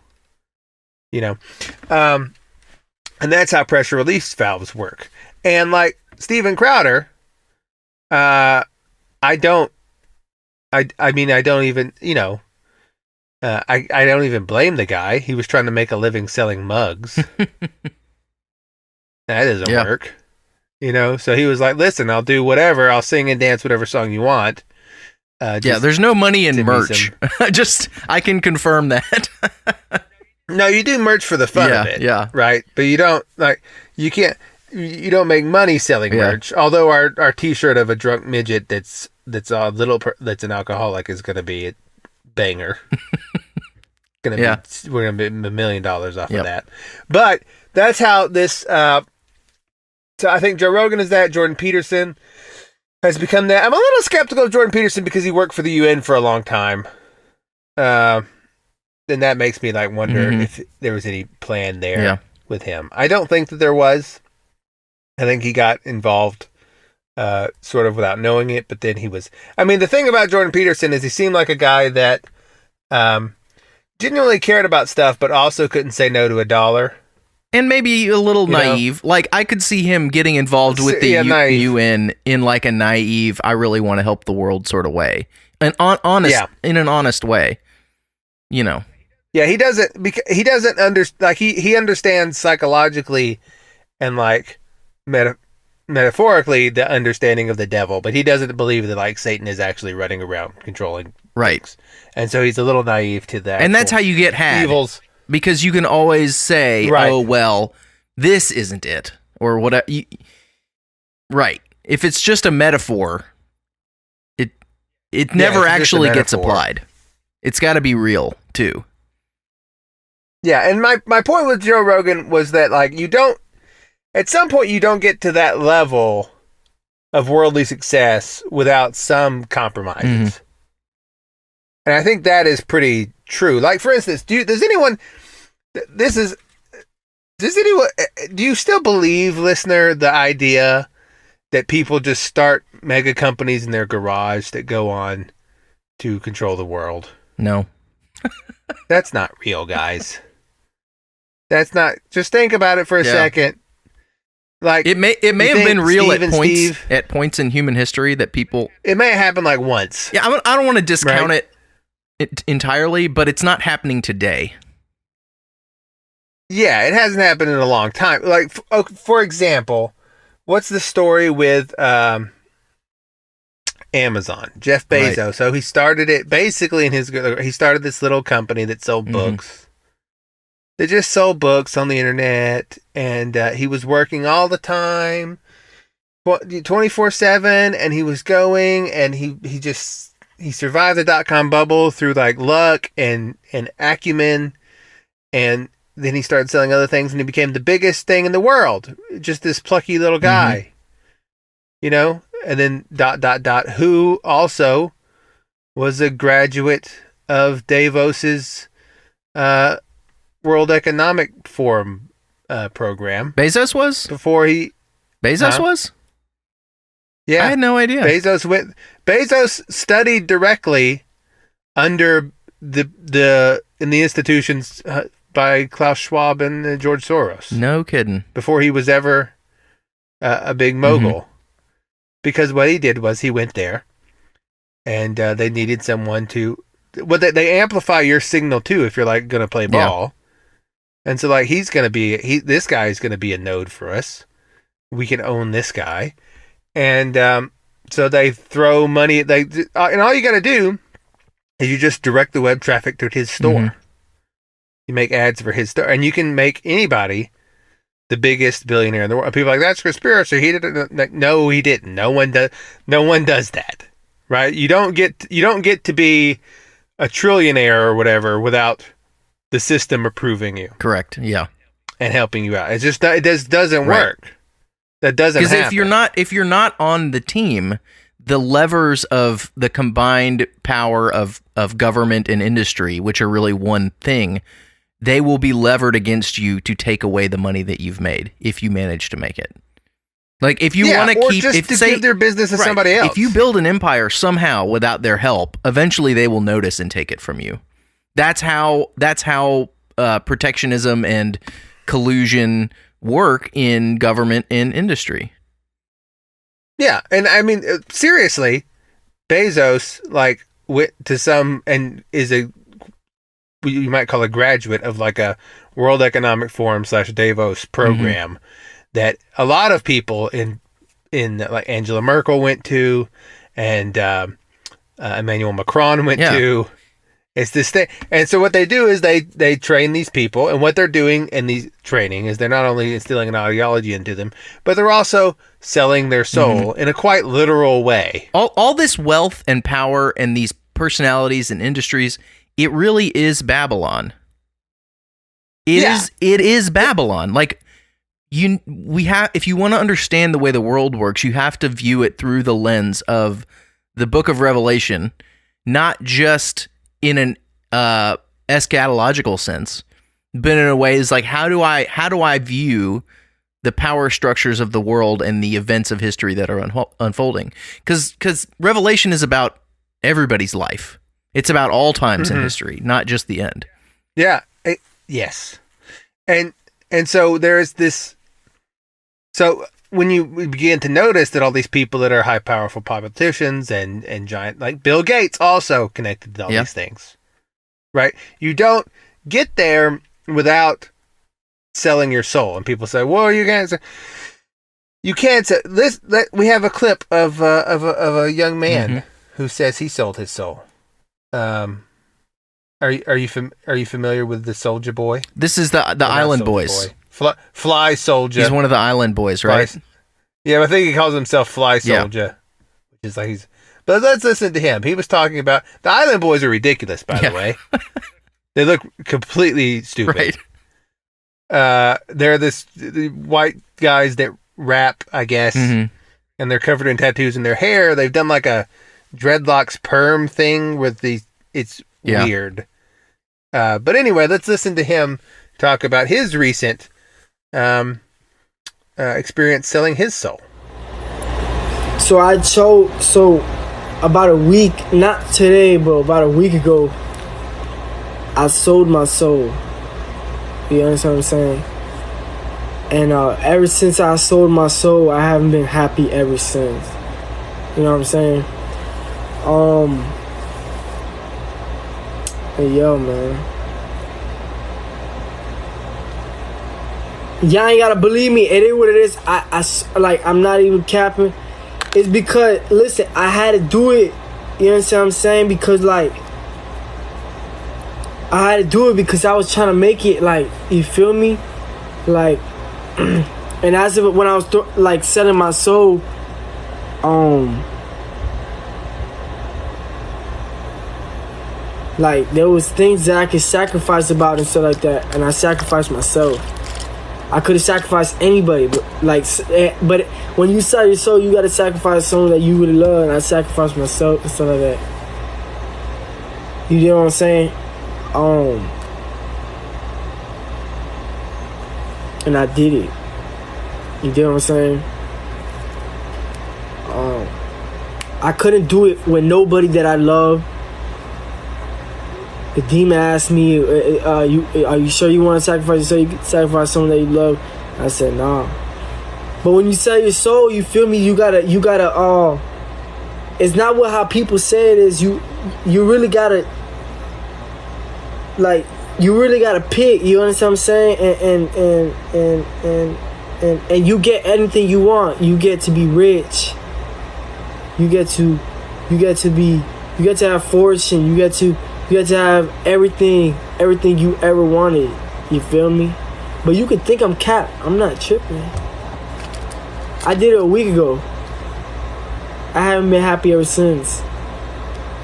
And that's how pressure release valves work. And like Steven Crowder, I don't even I don't even blame the guy. He was trying to make a living selling mugs. That doesn't work. So he was like, listen, I'll do whatever. I'll sing and dance whatever song you want. There's no money in merch. I can confirm that. No, you do merch for the fun of it. Yeah. Right. But you don't you don't make money selling merch. Although our t-shirt of a drunk midget that's that's an alcoholic is going to be a banger. We're going to be $1 million off of that. But that's how this, so I think Joe Rogan is that. Jordan Peterson has become that. I'm a little skeptical of Jordan Peterson because he worked for the UN for a long time. Then that makes me wonder if there was any plan there with him. I don't think that there was. I think he got involved sort of without knowing it, but then he was... I mean, the thing about Jordan Peterson is he seemed like a guy that genuinely cared about stuff, but also couldn't say no to a dollar. And maybe a little naive. I could see him getting involved with the UN in a naive, I really want to help the world sort of way. In an honest way. Yeah, he doesn't understand, he understands psychologically and metaphorically the understanding of the devil, but he doesn't believe that Satan is actually running around controlling things. And so he's a little naive to that. And that's how you get had. Evils. Because you can always say, oh, well, this isn't it. Or whatever. Right. If it's just a metaphor, it never actually gets applied. It's got to be real, too. Yeah, and my point with Joe Rogan was that, you don't... At some point, you don't get to that level of worldly success without some compromises. Mm-hmm. And I think that is pretty true. For instance, do you still believe, listener, the idea that people just start mega companies in their garage that go on to control the world? No. That's not real, guys. That's not... Just think about it for a second. It may have been real at points in human history that people... It may have happened once. Yeah, I don't want to discount it entirely, but it's not happening today. Yeah, it hasn't happened in a long time. For example, what's the story with Amazon? Jeff Bezos. Right. So he started it basically he started this little company that sold books. They just sold books on the internet, and he was working all the time, 24/7, and he was going, and he survived the dot-com bubble through luck and acumen, and then he started selling other things, and he became the biggest thing in the world. Just this plucky little guy, and then ... who also was a graduate of Davos's World Economic Forum program. Bezos was? Bezos was? Yeah. I had no idea. Bezos studied directly under in the institutions by Klaus Schwab and George Soros. No kidding. Before he was ever a big mogul. Mm-hmm. Because what he did was he went there and they needed someone to... Well, they amplify your signal too if you're going to play ball. Yeah. And so this guy is going to be a node for us. We can own this guy. And so they throw money, and all you got to do is you just direct the web traffic to his store. Mm-hmm. You make ads for his store, and you can make anybody the biggest billionaire in the world. People are that's conspiracy. He didn't. No, he didn't. No one does that. Right? You don't get to be a trillionaire or whatever without the system approving you. Correct. Yeah. And helping you out. It just doesn't work. That doesn't happen. Because if you're not on the team, the levers of the combined power of government and industry, which are really one thing, they will be levered against you to take away the money that you've made if you manage to make it. Like if you want to keep, just to give their business to somebody else. If you build an empire somehow without their help, eventually they will notice and take it from you. That's how protectionism and collusion work in government and industry. Yeah, and I mean seriously, Bezos like went to some and is a, you might call a graduate of like a World Economic Forum / Davos program that a lot of people in like Angela Merkel went to, and Emmanuel Macron went to. It's this thing. And so what they do is they train these people, and what they're doing in these training is they're not only instilling an ideology into them, but they're also selling their soul in a quite literal way. All this wealth and power and these personalities and industries, it really is Babylon. It is Babylon. Like if you want to understand the way the world works, you have to view it through the lens of the book of Revelation, not just in an eschatological sense, but in a way is like, how do I view the power structures of the world and the events of history that are unfolding? Because Revelation is about everybody's life. It's about all times in history, not just the end. Yeah. Yes. And so there's this. So when you begin to notice that all these people that are high, powerful politicians and giant, like Bill Gates, also connected to all these things, right? You don't get there without selling your soul. And people say, "Well, you can't say this." We have a clip of a young man who says he sold his soul. Are you familiar with the Soldier Boy? This is the Island Boys. Fly Soldier. He's one of the Island Boys, right? Yeah, I think he calls himself Fly Soldier, which is like he's. But let's listen to him. He was talking about the Island Boys are ridiculous, by the way. They look completely stupid. Right. They're the white guys that rap, I guess, and they're covered in tattoos in their hair. They've done like a dreadlocks perm thing with the. It's weird. But anyway, let's listen to him talk about his recent experience selling his soul. So about a week, not today, but about a week ago, I sold my soul. You understand what I'm saying? And ever since I sold my soul, I haven't been happy ever since. You know what I'm saying? Hey, yo, man. Y'all ain't gotta believe me. It is what it is. I'm not even capping. It's because, listen, I had to do it. You understand what I'm saying? Because, like, I had to do it because I was trying to make it, like, you feel me? Like, and as of when I was, selling my soul, like, there was things that I could sacrifice about and stuff like that, and I sacrificed myself. I could have sacrificed anybody, but when you sell your soul, you gotta sacrifice someone that you really love, and I sacrificed myself and stuff like that. You know what I'm saying? And I did it. You get what I'm saying? I couldn't do it with nobody that I love. The demon asked me, are you sure you want to sacrifice yourself? You can sacrifice someone that you love. I said, nah. But when you sell your soul, you feel me? You gotta, it's not how people say it is. You really gotta, you really gotta pick. You understand what I'm saying? And you get anything you want. You get to be rich. You get to have fortune. You get to have everything you ever wanted. You feel me? But you can think I'm cap. I'm not tripping. I did it a week ago. I haven't been happy ever since.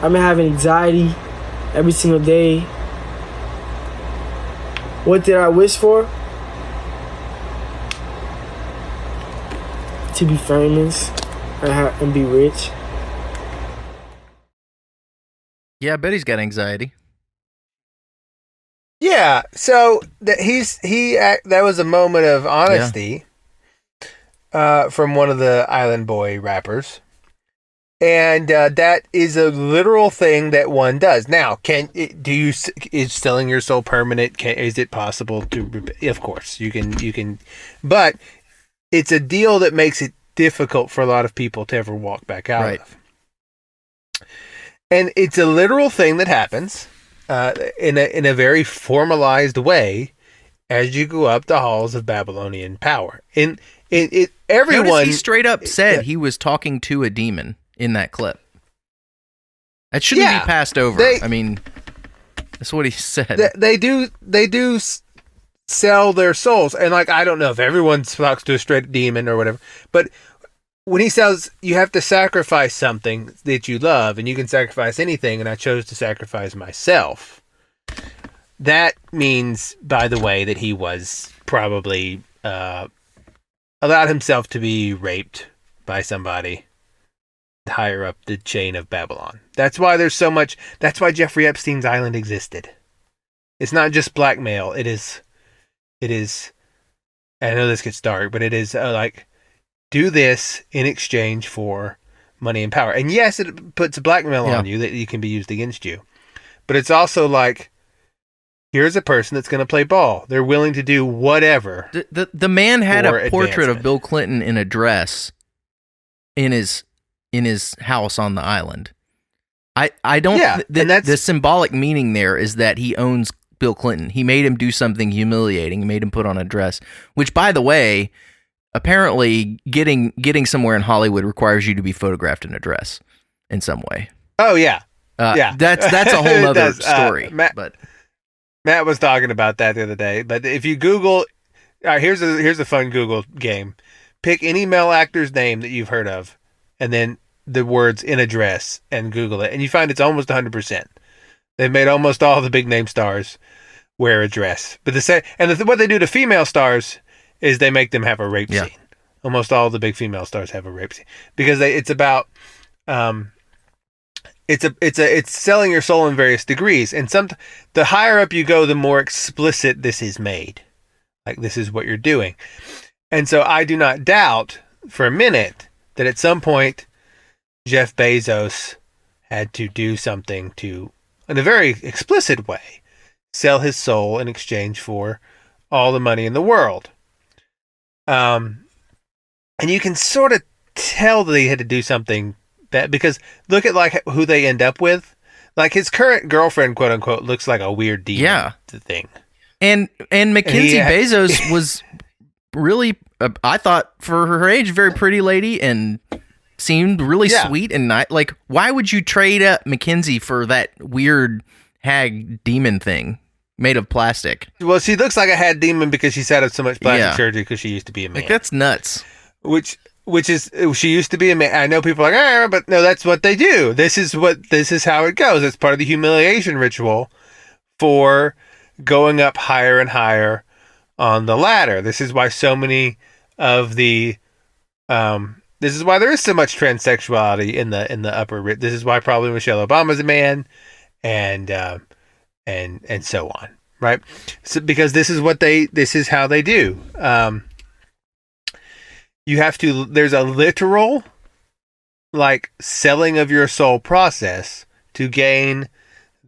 I've been having anxiety every single day. What did I wish for? To be famous and be rich. Yeah, I bet he's got anxiety. Yeah, so that was a moment of honesty. from one of the Island Boy rappers. And that is a literal thing that one does. Now, is selling your soul permanent? Is it possible to? Of course, you can, but it's a deal that makes it difficult for a lot of people to ever walk back out of. And it's a literal thing that happens in a very formalized way as you go up the halls of Babylonian power. Everyone. Notice he straight up said he was talking to a demon in that clip. That shouldn't be passed over. That's what he said. They do sell their souls, and like I don't know if everyone talks to a straight demon or whatever, but when he says you have to sacrifice something that you love, and you can sacrifice anything, and I chose to sacrifice myself. That means, by the way, that he was probably allowed himself to be raped by somebody higher up the chain of Babylon. That's why there's so much. That's why Jeffrey Epstein's island existed. It's not just blackmail. It is. I know this gets dark, but it is like do this in exchange for money and power. And yes, it puts blackmail on you that you can be used against you. But it's also like, here's a person that's going to play ball. They're willing to do whatever. The man had a portrait of Bill Clinton in a dress in his house on the island. I don't. The symbolic meaning there is that he owns Bill Clinton. He made him do something humiliating. He made him put on a dress. Which, by the way, apparently getting somewhere in Hollywood requires you to be photographed in a dress in some way. Oh yeah, yeah. That's a whole other story. Matt was talking about that the other day. But if you Google, here's a fun Google game. Pick any male actor's name that you've heard of, and then the words in a dress, and Google it, and you find it's almost 100%. They've made almost all the big name stars wear a dress. But what they do to female stars is they make them have a rape scene. Almost all the big female stars have a rape scene because it's about it's selling your soul in various degrees, and the higher up you go, the more explicit this is made. Like, this is what you're doing. And so I do not doubt for a minute that at some point Jeff Bezos had to do something to, in a very explicit way, sell his soul in exchange for all the money in the world. And you can sort of tell that he had to do something bad, because look at like who they end up with. Like, his current girlfriend, quote unquote, looks like a weird demon thing. And Mackenzie Bezos was really, I thought for her age, very pretty lady, and seemed really sweet and nice. Like, why would you trade up Mackenzie for that weird hag demon thing made of plastic? Well, she looks like a hag demon because she's had so much plastic surgery because she used to be a man. Like, that's nuts. Which is, she used to be a man. I know people are like, but no, that's what they do. This is how it goes. It's part of the humiliation ritual for going up higher and higher on the ladder. This is why so many of the, this is why there is so much transsexuality in the upper. This is why probably Michelle Obama's a man, and so on, right? So because this is how they do. You have to. There's a literal, like, selling of your soul process to gain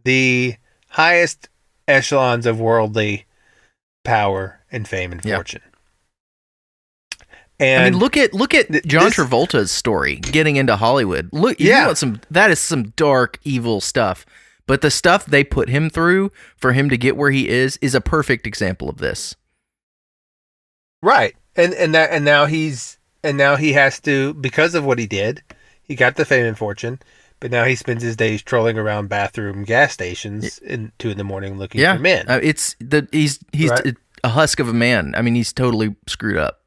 the highest echelons of worldly power and fame and fortune. And I mean, look at John Travolta's story getting into Hollywood. Look, you know, that is some dark, evil stuff. But the stuff they put him through for him to get where he is a perfect example of this. Right. And now he has to, because of what he did, he got the fame and fortune, but now he spends his days trolling around bathroom gas stations in 2 a.m. looking for men. He's right? A husk of a man. I mean, he's totally screwed up.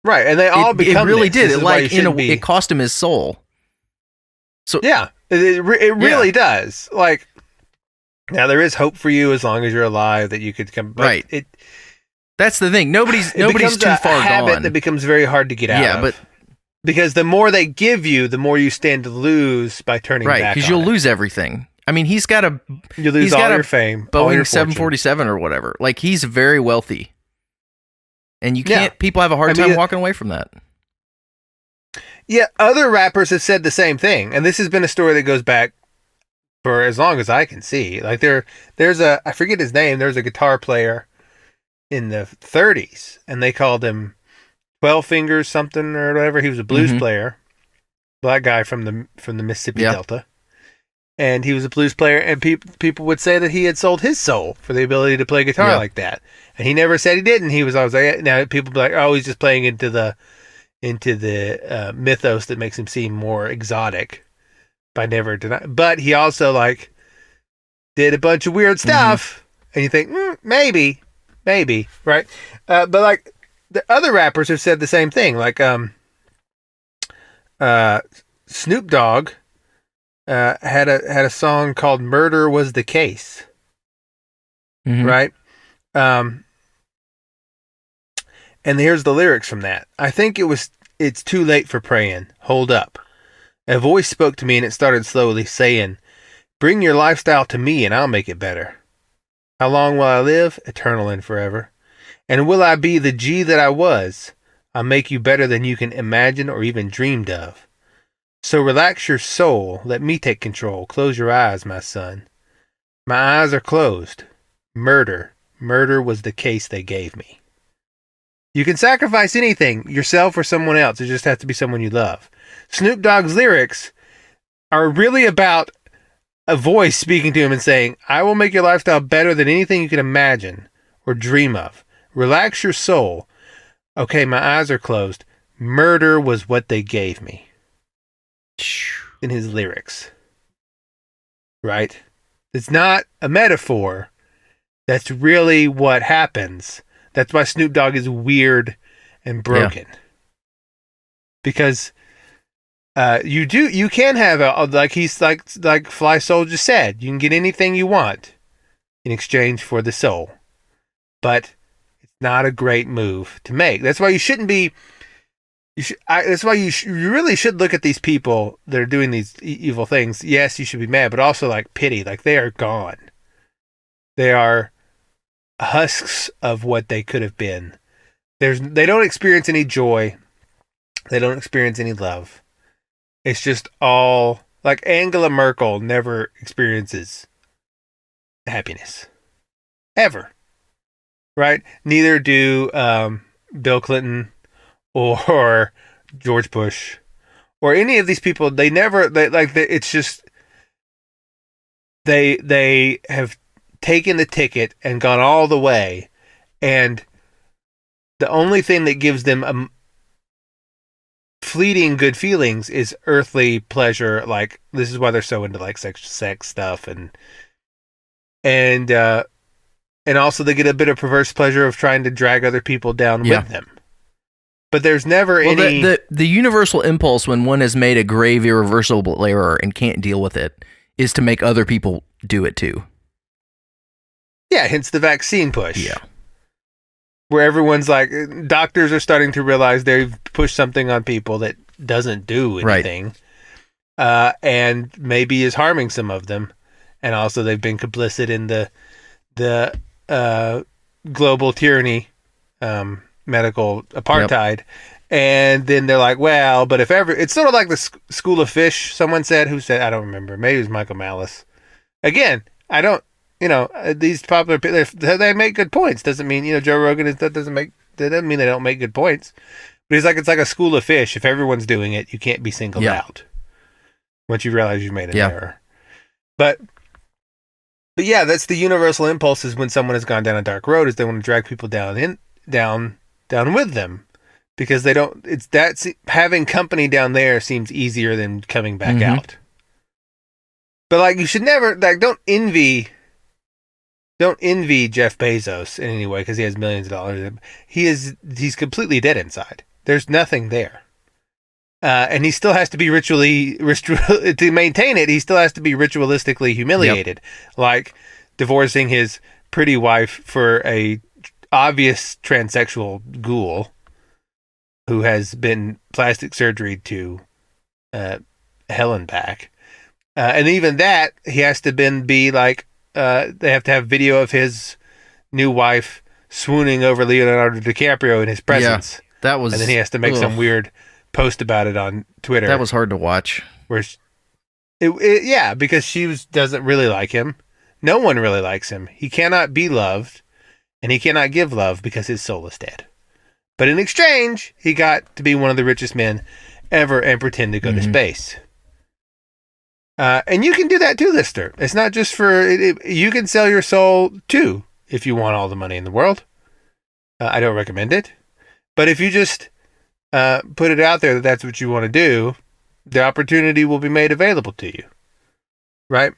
Right, and they all become. It really did. It cost him his soul. So yeah, it really does. Like, now there is hope for you as long as you're alive that you could come. Right. That's the thing. Nobody's too far habit gone. That becomes very hard to get out of. Yeah, but because the more they give you, the more you stand to lose by turning back. Right, because you'll lose everything. I mean, you lose all your fame, Boeing all your 747 or whatever. Like, he's very wealthy. And you can't, people have a hard time walking away from that. Yeah, other rappers have said the same thing. And this has been a story that goes back for as long as I can see. Like there's I forget his name, there's a guitar player in the 30s, and they called him 12 Fingers something or whatever. He was a blues player, black guy from the Mississippi Delta. And he was a blues player, and people would say that he had sold his soul for the ability to play guitar like that. And he never said he didn't. He was always like, now people be like, oh, he's just playing into the mythos that makes him seem more exotic by never denying. But he also like did a bunch of weird stuff, and you think maybe, right? But like the other rappers have said the same thing. Like Snoop Dogg had a song called "Murder Was the Case," right? And here's the lyrics from that. I think it's too late for praying. Hold up. A voice spoke to me and it started slowly saying, bring your lifestyle to me and I'll make it better. How long will I live? Eternal and forever. And will I be the G that I was? I'll make you better than you can imagine or even dreamed of. So relax your soul. Let me take control. Close your eyes, my son. My eyes are closed. Murder was the case they gave me. You can sacrifice anything, yourself or someone else. It just has to be someone you love. Snoop Dogg's lyrics are really about a voice speaking to him and saying, I will make your lifestyle better than anything you can imagine or dream of. Relax your soul. Okay, my eyes are closed. Murder was what they gave me. In his lyrics. Right? It's not a metaphor. That's really what happens. That's why Snoop Dogg is weird and broken. Yeah. Because you can have like Fly Soul just said, you can get anything you want in exchange for the soul. But it's not a great move to make. That's why you shouldn't be. That's why you really should look at these people that are doing these evil things. Yes, you should be mad, but also like pity. Like they are gone. They are husks of what they could have been. They don't experience any joy. They don't experience any love. It's just all like Angela Merkel never experiences happiness. Ever. Right? Neither do Bill Clinton or George Bush or any of these people. It's just they have taken the ticket and gone all the way, and the only thing that gives them fleeting good feelings is earthly pleasure. Like this is why they're so into like sex stuff, and also they get a bit of perverse pleasure of trying to drag other people down with them. But there's never any. The universal impulse when one has made a grave irreversible error and can't deal with it is to make other people do it too. Yeah, hence the vaccine push. Yeah. Where everyone's like, doctors are starting to realize they've pushed something on people that doesn't do anything. Right. And maybe is harming some of them. And also they've been complicit in the global tyranny, medical apartheid. Yep. And then they're like, well, but if ever, it's sort of like the School of Fish, someone said, who said, I don't remember. Maybe it was Michael Malice. Again, I don't, these popular people, they make good points. Doesn't mean, Joe Rogan that doesn't mean they don't make good points. But it's like a school of fish. If everyone's doing it, you can't be singled out once you realize you've made an error. But yeah, that's the universal impulse is when someone has gone down a dark road is they want to drag people down with them because they don't, having company down there seems easier than coming back out. But like, you should never, like, don't envy Jeff Bezos in any way because he has millions of dollars. He's completely dead inside. There's nothing there. And he still has to be to maintain it, he still has to be ritualistically humiliated. Yep. Like divorcing his pretty wife for a obvious transsexual ghoul who has been plastic surgery to hell and back. And even that, he has to be like, they have to have video of his new wife swooning over Leonardo DiCaprio in his presence. Yeah, that was. And then he has to make some weird post about it on Twitter. That was hard to watch. Where, because she doesn't really like him. No one really likes him. He cannot be loved, and he cannot give love because his soul is dead. But in exchange, he got to be one of the richest men ever and pretend to go to space. And you can do that too, listener. It's not just for... you can sell your soul too if you want all the money in the world. I don't recommend it. But if you just put it out there that that's what you want to do, the opportunity will be made available to you. Right?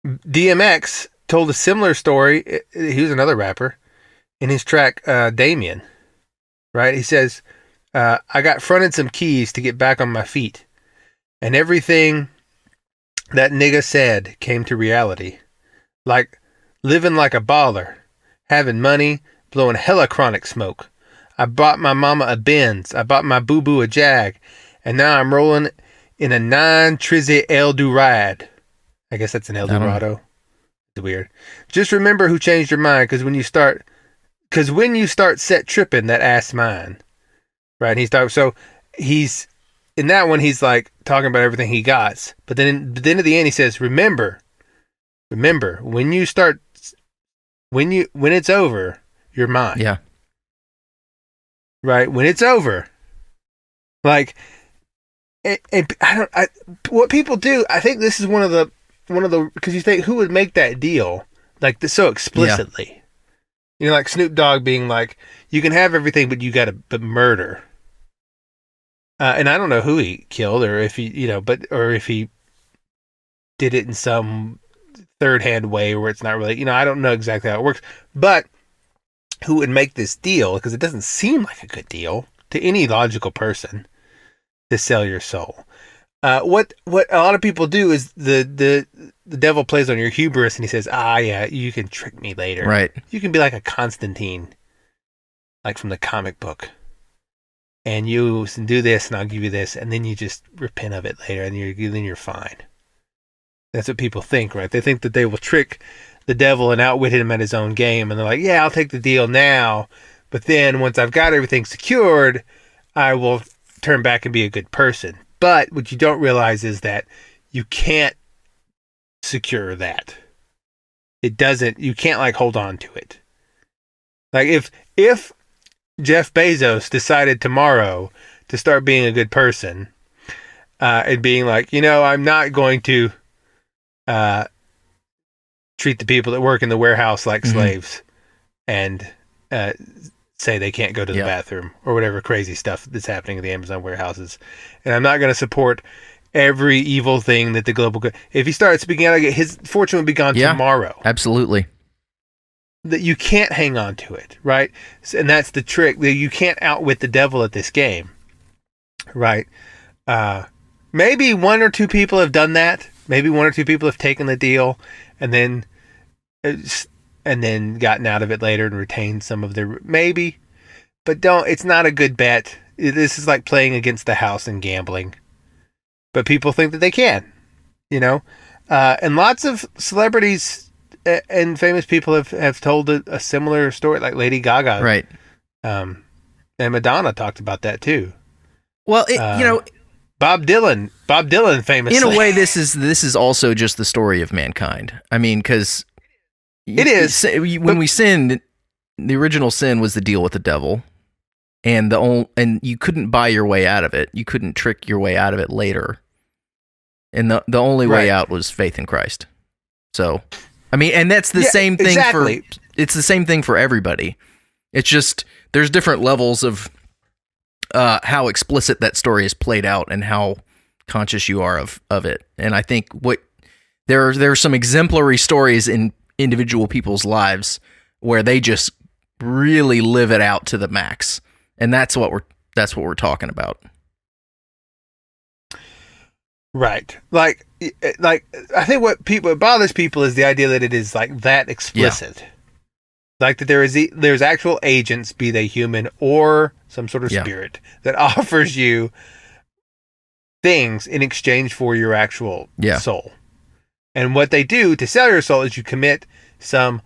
DMX told a similar story. He was another rapper. In his track, Damien. Right? He says, I got fronted some keys to get back on my feet. And everything that nigga said came to reality. Like living like a baller, having money, blowing hella chronic smoke. I bought my mama a Benz, I bought my boo-boo a Jag, and now I'm rolling in a 9 Trizzy Eldorado. I guess that's an Eldorado. It's weird. Just remember who changed your mind, because when you start set tripping, that ass mine. Right? He's in that one, he's like talking about everything he got. But then at the end, he says, remember, when it's over, you're mine. Yeah. Right? When it's over. Like, what people do, I think this is one of the, because you think, who would make that deal? Like, so explicitly. Yeah. You know, like Snoop Dogg being like, you can have everything, but you got to murder. And I don't know who he killed, or if he, or if he did it in some third-hand way where it's not really, I don't know exactly how it works. But who would make this deal? Because it doesn't seem like a good deal to any logical person to sell your soul. What a lot of people do is the devil plays on your hubris, and he says, yeah, you can trick me later. Right. You can be like a Constantine, like from the comic book. And you do this, and I'll give you this, and then you just repent of it later, and then you're fine. That's what people think, right? They think that they will trick the devil and outwit him at his own game, and they're like, yeah, I'll take the deal now, but then once I've got everything secured, I will turn back and be a good person. But what you don't realize is that you can't secure that. You can't like hold on to it. Like if Jeff Bezos decided tomorrow to start being a good person, and being like, I'm not going to treat the people that work in the warehouse like slaves, and say they can't go to the bathroom, or whatever crazy stuff that's happening in the Amazon warehouses. And I'm not going to support every evil thing that the global... If he started speaking out, his fortune would be gone tomorrow. Absolutely. That you can't hang on to it, right? And that's the trick. That you can't outwit the devil at this game, right? Maybe one or two people have done that. Maybe one or two people have taken the deal and then gotten out of it later and retained some of their... Maybe. But don't... It's not a good bet. This is like playing against the house and gambling. But people think that they can, And lots of celebrities and famous people have told a similar story, like Lady Gaga. Right. And Madonna talked about that too. Well, Bob Dylan famously. In a way, this is also just the story of mankind. I mean, because it is. When we sinned, the original sin was the deal with the devil, and you couldn't buy your way out of it. You couldn't trick your way out of it later. And the only way out was faith in Christ. So, I mean, and that's the same thing it's the same thing for everybody. It's just, there's different levels of how explicit that story is played out and how conscious you are of it. And I think there are some exemplary stories in individual people's lives where they just really live it out to the max. And that's what we're talking about. Right. Like I think what bothers people is the idea that it is like that explicit. Yeah. Like that there's actual agents, be they human or some sort of spirit, that offers you things in exchange for your actual soul. And what they do to sell your soul is you commit some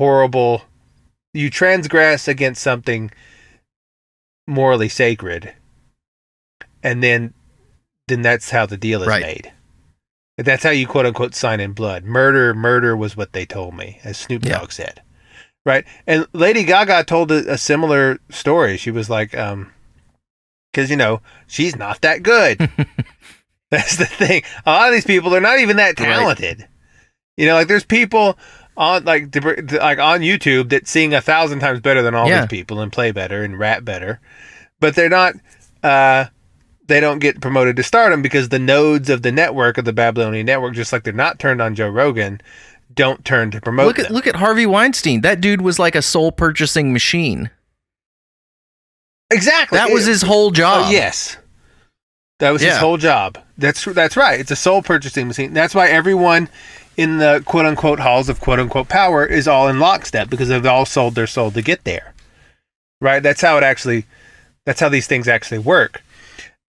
horrible. You transgress against something morally sacred, and then that's how the deal is made. That's how you quote unquote sign in blood. Murder was what they told me, as Snoop Dogg said. Right. And Lady Gaga told a similar story. She was like, because, she's not that good. That's the thing. A lot of these people, they're not even that talented. Right. There's people on like on YouTube that sing 1,000 times better than all these people and play better and rap better, but they're not. They don't get promoted to stardom because the nodes of the network, of the Babylonian network, just like they're not turned on Joe Rogan, don't turn to promote them. Look at Harvey Weinstein. That dude was like a soul purchasing machine. Exactly. That was his whole job. Yes. That was his whole job. That's right. It's a soul purchasing machine. That's why everyone in the quote unquote halls of quote unquote power is all in lockstep, because they've all sold their soul to get there. Right? That's how these things actually work.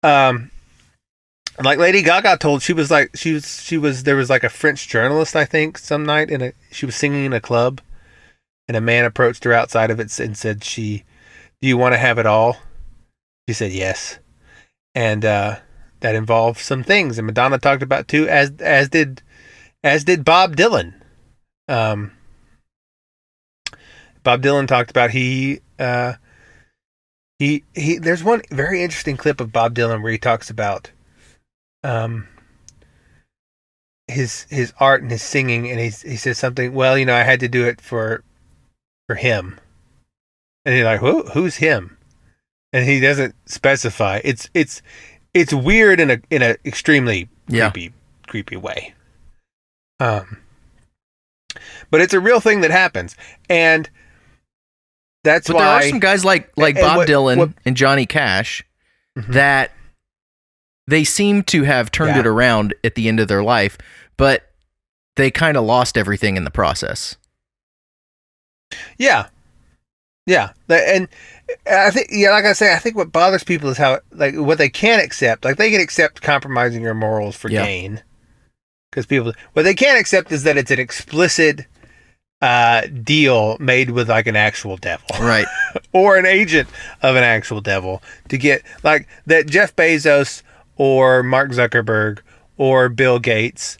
Like Lady Gaga told, she was there was like a French journalist, I think, some night she was singing in a club, and a man approached her outside of it and said, do you want to have it all? She said yes. And that involved some things, and Madonna talked about too, as did Bob Dylan. Bob Dylan talked about he there's one very interesting clip of Bob Dylan where he talks about his art and his singing, and he says something, well, I had to do it for him. And you're like, who's him? And he doesn't specify. It's weird in a extremely creepy way. But it's a real thing that happens, and that's why. But there are some guys like Bob Dylan and Johnny Cash that they seem to have turned it around at the end of their life, but they kind of lost everything in the process. Yeah. And I think, like I say, I think what bothers people is how, like, what they can't accept. Like, they can accept compromising your morals for gain. Because what they can't accept is that it's an explicit deal made with like an actual devil, right? Or an agent of an actual devil to get, like, that Jeff Bezos or Mark Zuckerberg or Bill Gates,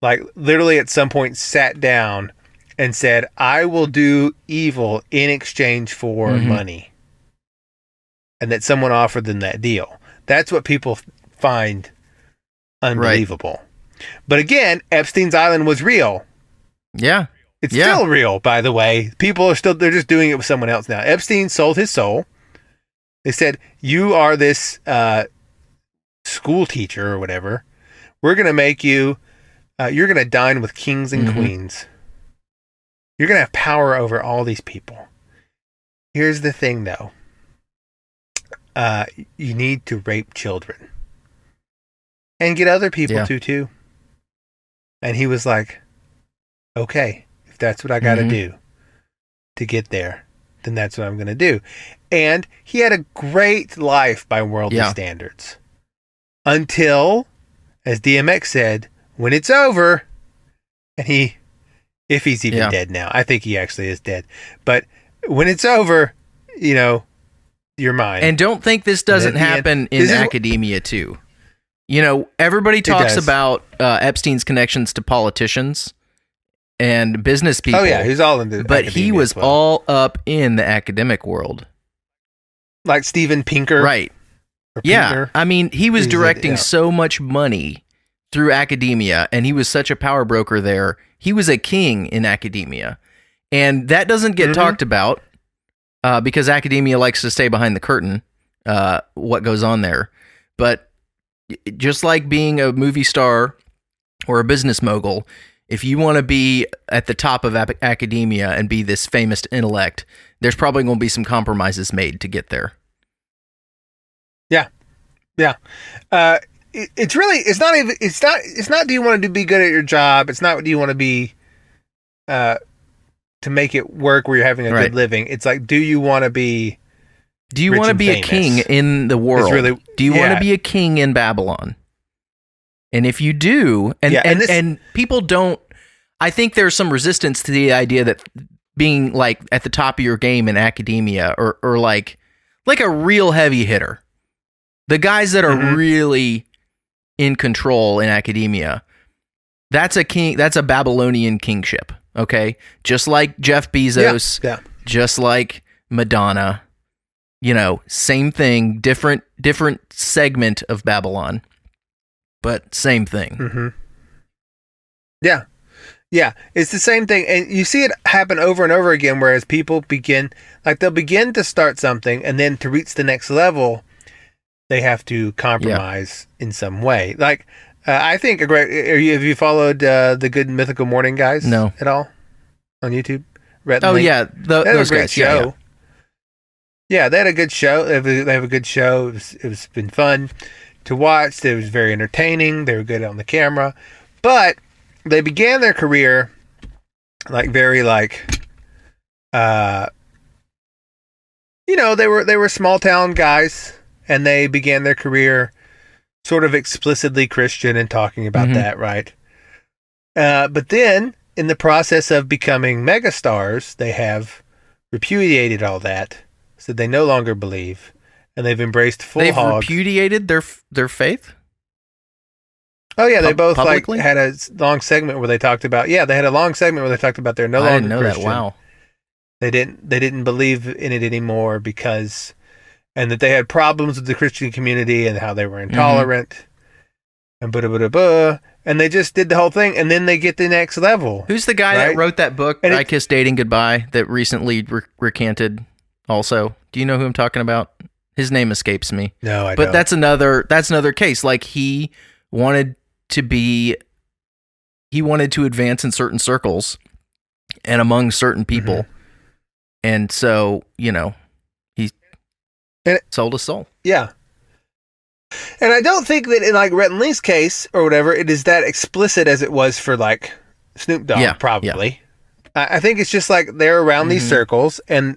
like, literally at some point sat down and said, I will do evil in exchange for money. And that someone offered them that deal. That's what people find unbelievable. Right. But again, Epstein's Island was real. Yeah. It's still real, by the way. People are they're just doing it with someone else now. Epstein sold his soul. They said, you are this school teacher or whatever. We're going to make you, you're going to dine with kings and queens. You're going to have power over all these people. Here's the thing, though. You need to rape children. And get other people to, too. And he was like, okay, if that's what I got to do to get there, then that's what I'm going to do. And he had a great life by worldly standards. Until, as DMX said, when it's over, and if he's even dead now, I think he actually is dead. But when it's over, you're mine. And don't think this doesn't happen in academia too. Everybody talks about Epstein's connections to politicians and business people. Oh yeah, he's all into. But he was all up in the academic world, like Steven Pinker, right? Yeah, I mean, he was directing so much money through academia, and he was such a power broker there. He was a king in academia, and that doesn't get talked about because academia likes to stay behind the curtain, what goes on there. But just like being a movie star or a business mogul, if you want to be at the top of academia and be this famous intellect, there's probably going to be some compromises made to get there. Yeah. It's not do you want to be good at your job? It's not do you want to be to make it work where you're having a good living. It's like, do you want to be a king in the world? Do you want to be a king in Babylon? And if you do, and people don't, I think there's some resistance to the idea that being like at the top of your game in academia, or like a real heavy hitter. The guys that are really in control in academia, that's a Babylonian kingship, okay? Just like Jeff Bezos, just like Madonna, same thing, different segment of Babylon, but same thing. Mm-hmm. Yeah. Yeah, it's the same thing. And you see it happen over and over again, whereas people they'll begin to start something, and then to reach the next level, they have to compromise in some way. Like, I think have you followed the Good Mythical Morning guys? No. At all? On YouTube? Rhett and Oh, Link? yeah. Those guys. Show. Yeah, they had a good show. They have a good show. It's been fun to watch. It was very entertaining. They were good on the camera. But they began their career they were small town guys, and they began their career sort of explicitly Christian and talking about that, right? But then in the process of becoming megastars, they have repudiated all that, so they no longer believe, and they've embraced full hog. They've repudiated their faith? Oh yeah, they both publicly? had a long segment where they talked about. Yeah, they had a long segment where they talked about they're no longer I didn't know Christian. that. Wow. They didn't believe in it anymore and that they had problems with the Christian community and how they were intolerant and and they just did the whole thing, and then they get the next level. Who's the guy that wrote that book, and I Kissed Dating Goodbye, that recently recanted also? Do you know who I'm talking about? His name escapes me. No, I don't. But that's another case. Like, he wanted to advance in certain circles and among certain people. And so, he sold his soul. Yeah. And I don't think that in Rhett and Link's case or whatever, it is that explicit as it was for Snoop Dogg, probably. Yeah. I think it's just they're around these circles, and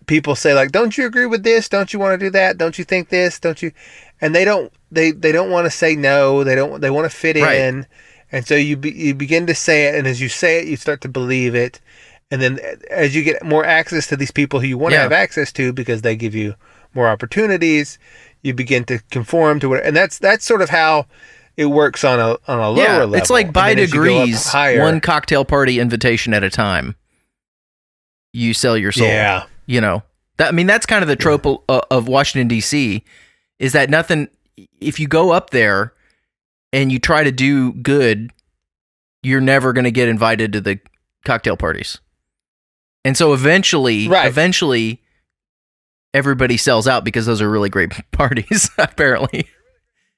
people say don't you agree with this? Don't you want to do that? Don't you think this? Don't you? And they don't want to say no. They want to fit in. And so you begin to say it, and as you say it, you start to believe it. And then as you get more access to these people who you want to have access to because they give you more opportunities, you begin to conform to it. And that's sort of how it works on a lower level. It's like by degrees, one cocktail party invitation at a time. You sell your soul. Yeah. That's kind of the trope of Washington, D.C., is that if you go up there and you try to do good, you're never going to get invited to the cocktail parties. And so eventually everybody sells out because those are really great parties, apparently.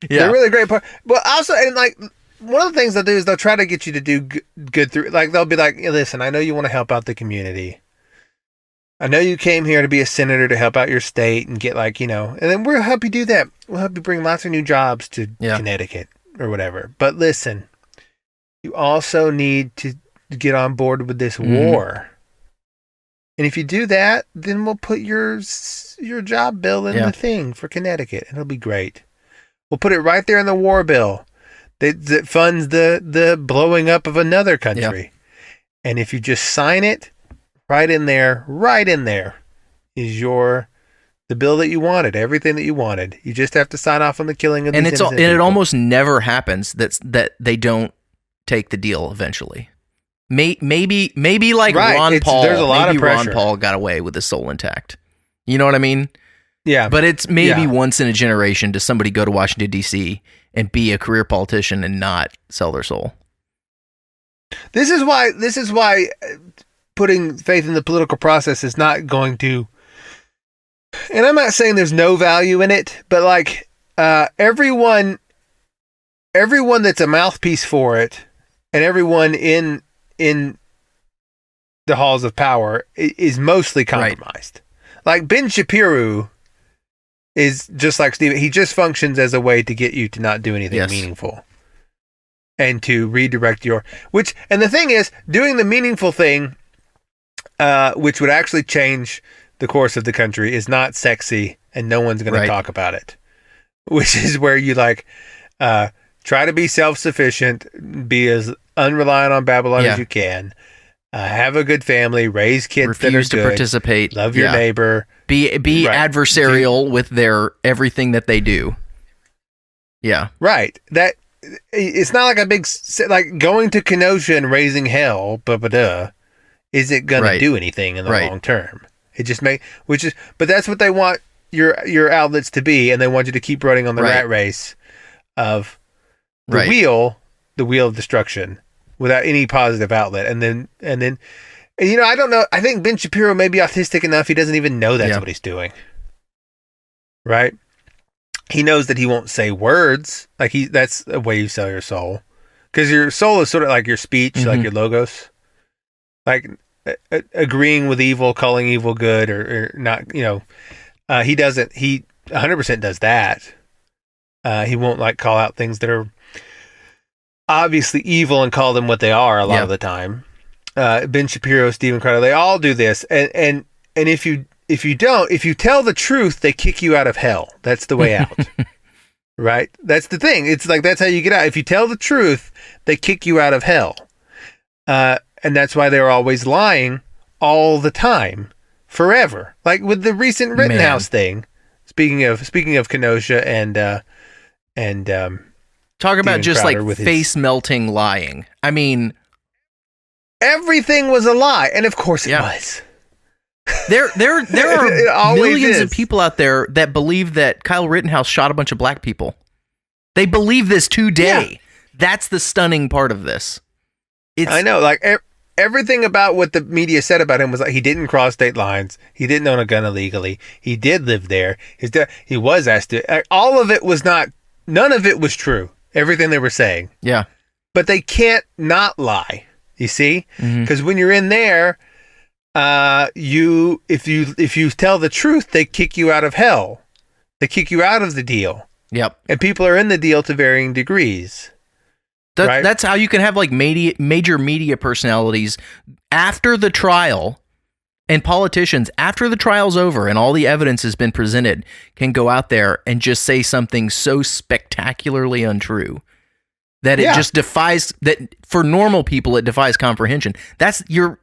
Yeah. They're really great parties. But also, and one of the things they'll do is they'll try to get you to do good through, they'll be listen, I know you want to help out the community. I know you came here to be a senator to help out your state and get and then we'll help you do that. We'll help you bring lots of new jobs to Connecticut or whatever. But listen, you also need to get on board with this war. And if you do that, then we'll put your job bill in the thing for Connecticut, and it'll be great. We'll put it right there in the war bill that funds the blowing up of another country. Yeah. And if you just sign it, right in there is the bill that you wanted, everything that you wanted. You just have to sign off on the killing of these innocent people. And it almost never happens that they don't take the deal eventually. Maybe Ron Paul. There's a lot of pressure. Ron Paul got away with his soul intact. You know what I mean? Yeah. But it's maybe once in a generation does somebody go to Washington, D.C. and be a career politician and not sell their soul. This is why putting faith in the political process is not going to, and I'm not saying there's no value in it, but everyone that's a mouthpiece for it, and everyone in the halls of power is mostly compromised. Right. Ben Shapiro is just like Steve. He just functions as a way to get you to not do anything meaningful and to redirect and the thing is, doing the meaningful thing, which would actually change the course of the country, is not sexy, and no one's going to talk about it. Which is where you try to be self-sufficient, be as unreliant on Babylon as you can, have a good family, raise kids refuse that are to good, participate, love your neighbor, be Right. adversarial with their everything that they do. Yeah, right. That it's not like a big like going to Kenosha and raising hell. Is it going to do anything in the long term? It just but that's what they want your outlets to be, and they want you to keep running on the rat race of the wheel of destruction without any positive outlet. And then I don't know. I think Ben Shapiro may be autistic enough. He doesn't even know that's what he's doing. Right. He knows that he won't say words. Like that's a way you sell your soul. Because your soul is sort of like your speech, like your logos. Like agreeing with evil, calling evil good, or not, he doesn't, he 100% does that. He won't like call out things that are obviously evil and call them what they are a lot of the time. Ben Shapiro, Stephen Crowder, they all do this. And if you tell the truth, they kick you out of hell. That's the way out. Right? That's the thing. It's like, that's how you get out. If you tell the truth, they kick you out of hell. And that's why they're always lying all the time, forever. Like with the recent Rittenhouse thing. Speaking of Kenosha and talk about Steven just Crowder like face melting lying. I mean, everything was a lie, and of course it was. There are millions is. of people out there that believe that Kyle Rittenhouse shot a bunch of black people. They believe this today. Yeah. That's the stunning part of this. I know, like everything about what the media said about him was like he didn't cross state lines. He didn't own a gun illegally. He did live there. He was asked to. All of it was not. None of it was true. Everything they were saying. Yeah. But they can't not lie. You see, because when you're in there, if you tell the truth, they kick you out of hell. They kick you out of the deal. Yep. And people are in the deal to varying degrees. Right? That's how you can have like major media personalities after the trial, and politicians after the trial's over and all the evidence has been presented can go out there and just say something so spectacularly untrue that it just defies that for normal people. It defies comprehension. That's your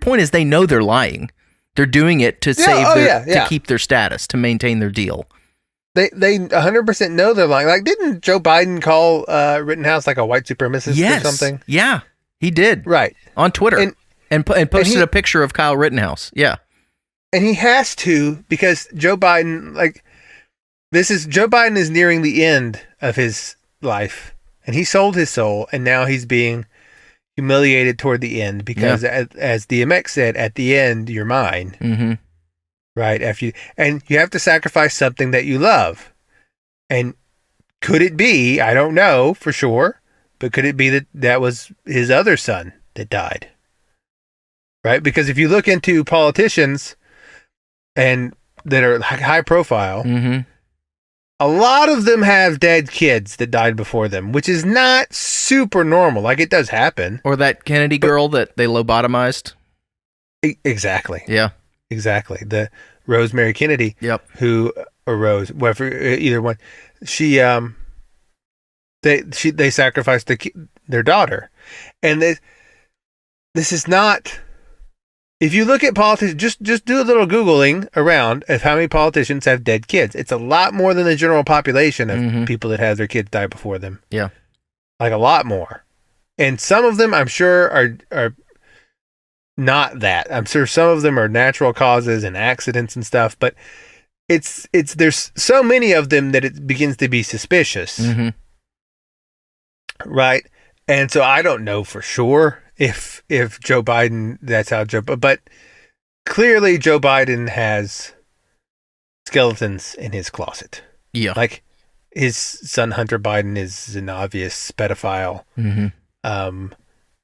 point is they know they're lying. They're doing it to to keep their status, to maintain their deal. They 100% know they're lying. Like, didn't Joe Biden call Rittenhouse like a white supremacist or something? Yeah, he did. Right. On Twitter. And posted a picture of Kyle Rittenhouse. Yeah. And he has to, because Joe Biden, Joe Biden is nearing the end of his life, and he sold his soul, and now he's being humiliated toward the end because, as DMX said, at the end, you're mine. Mm-hmm. Right. And you have to sacrifice something that you love. And could it be, I don't know for sure, but could it be that was his other son that died? Right. Because if you look into politicians and that are high profile, a lot of them have dead kids that died before them, which is not super normal. Like, it does happen. Or that Kennedy girl that they lobotomized. Exactly. Yeah. Exactly. The Rosemary Kennedy, or Rose, whatever, either one. They sacrificed their daughter, and this is not. If you look at politicians, just do a little Googling around of how many politicians have dead kids. It's a lot more than the general population of people that have their kids die before them. Yeah, like a lot more, and some of them I'm sure are not that. I'm sure some of them are natural causes and accidents and stuff, but it's there's so many of them that it begins to be suspicious. Right? And so I don't know for sure if Joe Biden, that's how but clearly Joe Biden has skeletons in his closet. Yeah. Like his son Hunter Biden is an obvious pedophile.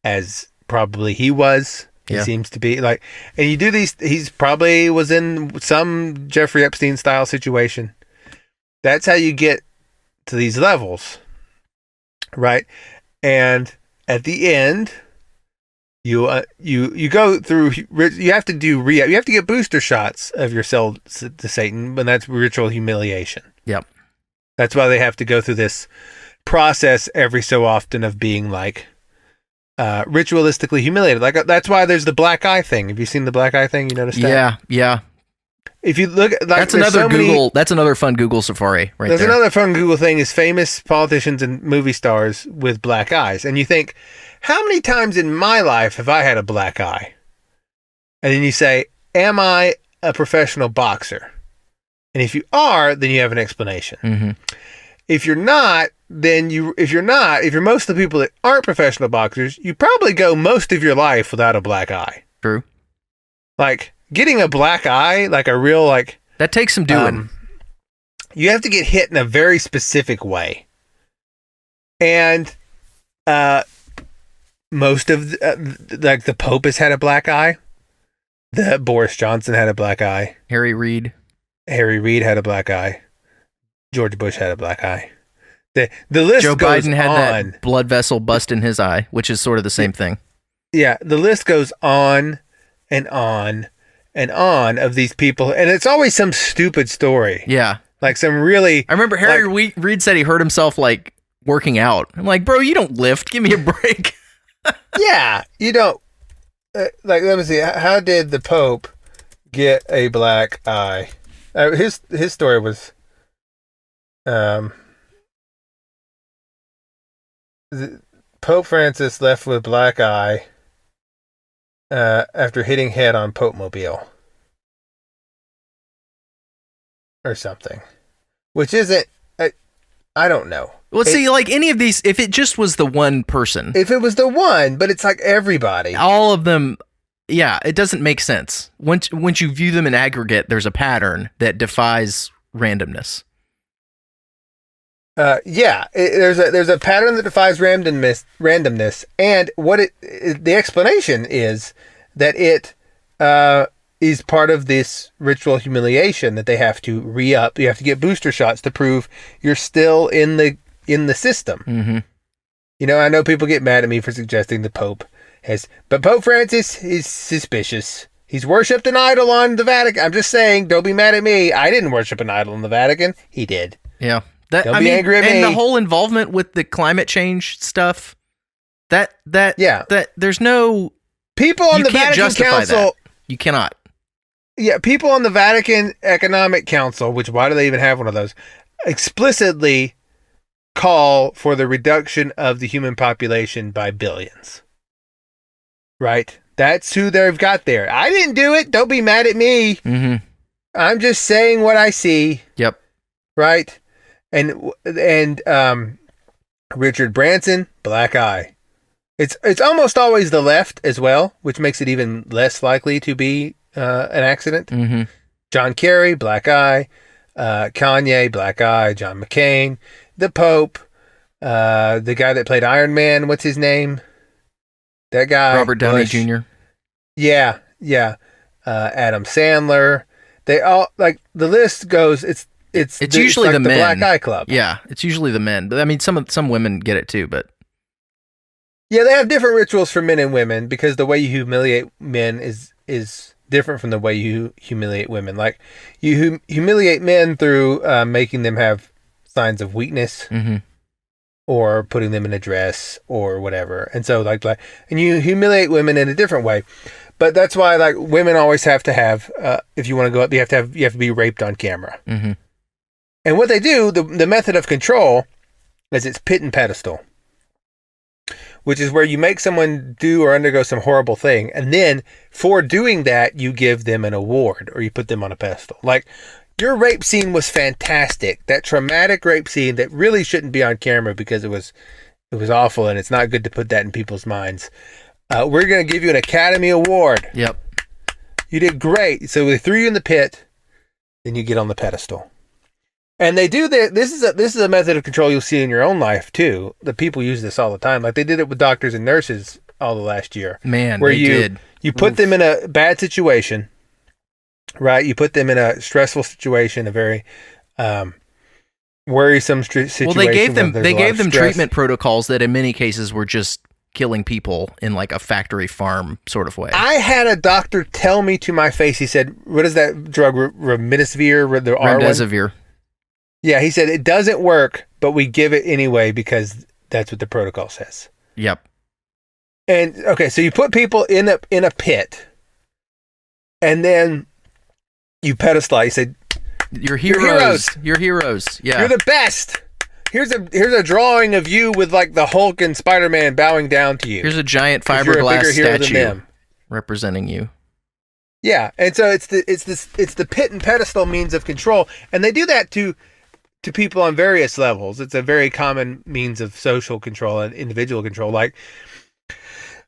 As probably he was. He seems to be like, and you do these, he's probably was in some Jeffrey Epstein style situation. That's how you get to these levels. Right. And at the end, you go through, you have to do you have to get booster shots of your cell to Satan, and that's ritual humiliation. Yep. That's why they have to go through this process every so often of being like, ritualistically humiliated. Like that's why there's the black eye thing. Have you seen the black eye thing? You noticed that? Yeah. If you look, like, that's another That's another fun Google safari, right there's there. Another fun Google thing is famous politicians and movie stars with black eyes, and you think, how many times in my life have I had a black eye? And then you say, am I a professional boxer? And if you are, then you have an explanation. Mm-hmm. If you're not, then if you're most of the people that aren't professional boxers, you probably go most of your life without a black eye. True. Like getting a black eye, like a real like that takes some doing. You have to get hit in a very specific way, and most of like the Pope has had a black eye. The Boris Johnson had a black eye. Harry Reid had a black eye. George Bush had a black eye. The list Joe goes Biden had on. That blood vessel bust in his eye, which is sort of the same thing. Yeah, the list goes on and on and on of these people, and it's always some stupid story. Yeah. Like some really... I remember Harry Reid said he hurt himself, like, working out. I'm like, bro, you don't lift. Give me a break. Yeah, you don't... like, let me see. How did the Pope get a black eye? His story was... Pope Francis left with black eye after hitting head on Pope Mobile. Or something. Which isn't... I don't know. Well, see, like any of these, if it just was the one person. If it was the one, but it's like everybody. All of them, yeah, it doesn't make sense. Once you view them in aggregate, there's a pattern that defies randomness. There's a pattern that defies randomness, and the explanation is that it is part of this ritual humiliation that they have to re-up. You have to get booster shots to prove you're still in the system. Mm-hmm. You know, I know people get mad at me for suggesting the Pope but Pope Francis is suspicious. He's worshipped an idol on the Vatican. I'm just saying, don't be mad at me. I didn't worship an idol in the Vatican. He did. Yeah. Don't be angry at me. And the whole involvement with the climate change stuff, that there's no... People on the Vatican Council... You cannot. Yeah, people on the Vatican Economic Council, which why do they even have one of those, explicitly call for the reduction of the human population by billions. Right? That's who they've got there. I didn't do it. Don't be mad at me. Mm-hmm. I'm just saying what I see. Yep. Right? And Richard Branson, black eye. It's almost always the left as well, which makes it even less likely to be an accident. Mm-hmm. John Kerry, black eye. Kanye, black eye. John McCain, the Pope, the guy that played Iron Man. What's his name? That guy, Robert Downey Bush. Jr. Yeah. Adam Sandler. They all like the list goes. It's usually like the men. Black Eye Club. Yeah, it's usually the men. I mean, some women get it too, but yeah, they have different rituals for men and women because the way you humiliate men is different from the way you humiliate women. Like you humiliate men through making them have signs of weakness, mm-hmm. or putting them in a dress or whatever. And so like and you humiliate women in a different way. But that's why like women always have to have if you want to go up, you have to be raped on camera. Mm-hmm. And what they do, the method of control is it's pit and pedestal, which is where you make someone do or undergo some horrible thing. And then for doing that, you give them an award or you put them on a pedestal. Like your rape scene was fantastic. That traumatic rape scene that really shouldn't be on camera because it was awful. And it's not good to put that in people's minds. We're going to give you an Academy Award. Yep. You did great. So they threw you in the pit, then you get on the pedestal. And they do that. This is a method of control you'll see in your own life too. The people use this all the time. Like they did it with doctors and nurses all the last year. Man, where they did. You put them in a bad situation, right? You put them in a stressful situation, a very worrisome situation. Well, they gave them treatment protocols that in many cases were just killing people in like a factory farm sort of way. I had a doctor tell me to my face. He said, "What is that drug? Remdesivir? The R one?" Remdesivir. Yeah, he said it doesn't work, but we give it anyway because that's what the protocol says. Yep. And okay, so you put people in a pit, and then you pedestalize. You say, You're heroes. You're heroes. Yeah. You're the best. Here's a drawing of you with like the Hulk and Spider-Man bowing down to you. Here's a giant fiberglass statue representing you. Yeah, and so it's the pit and pedestal means of control, and they do that to people on various levels. It's a very common means of social control and individual control. Like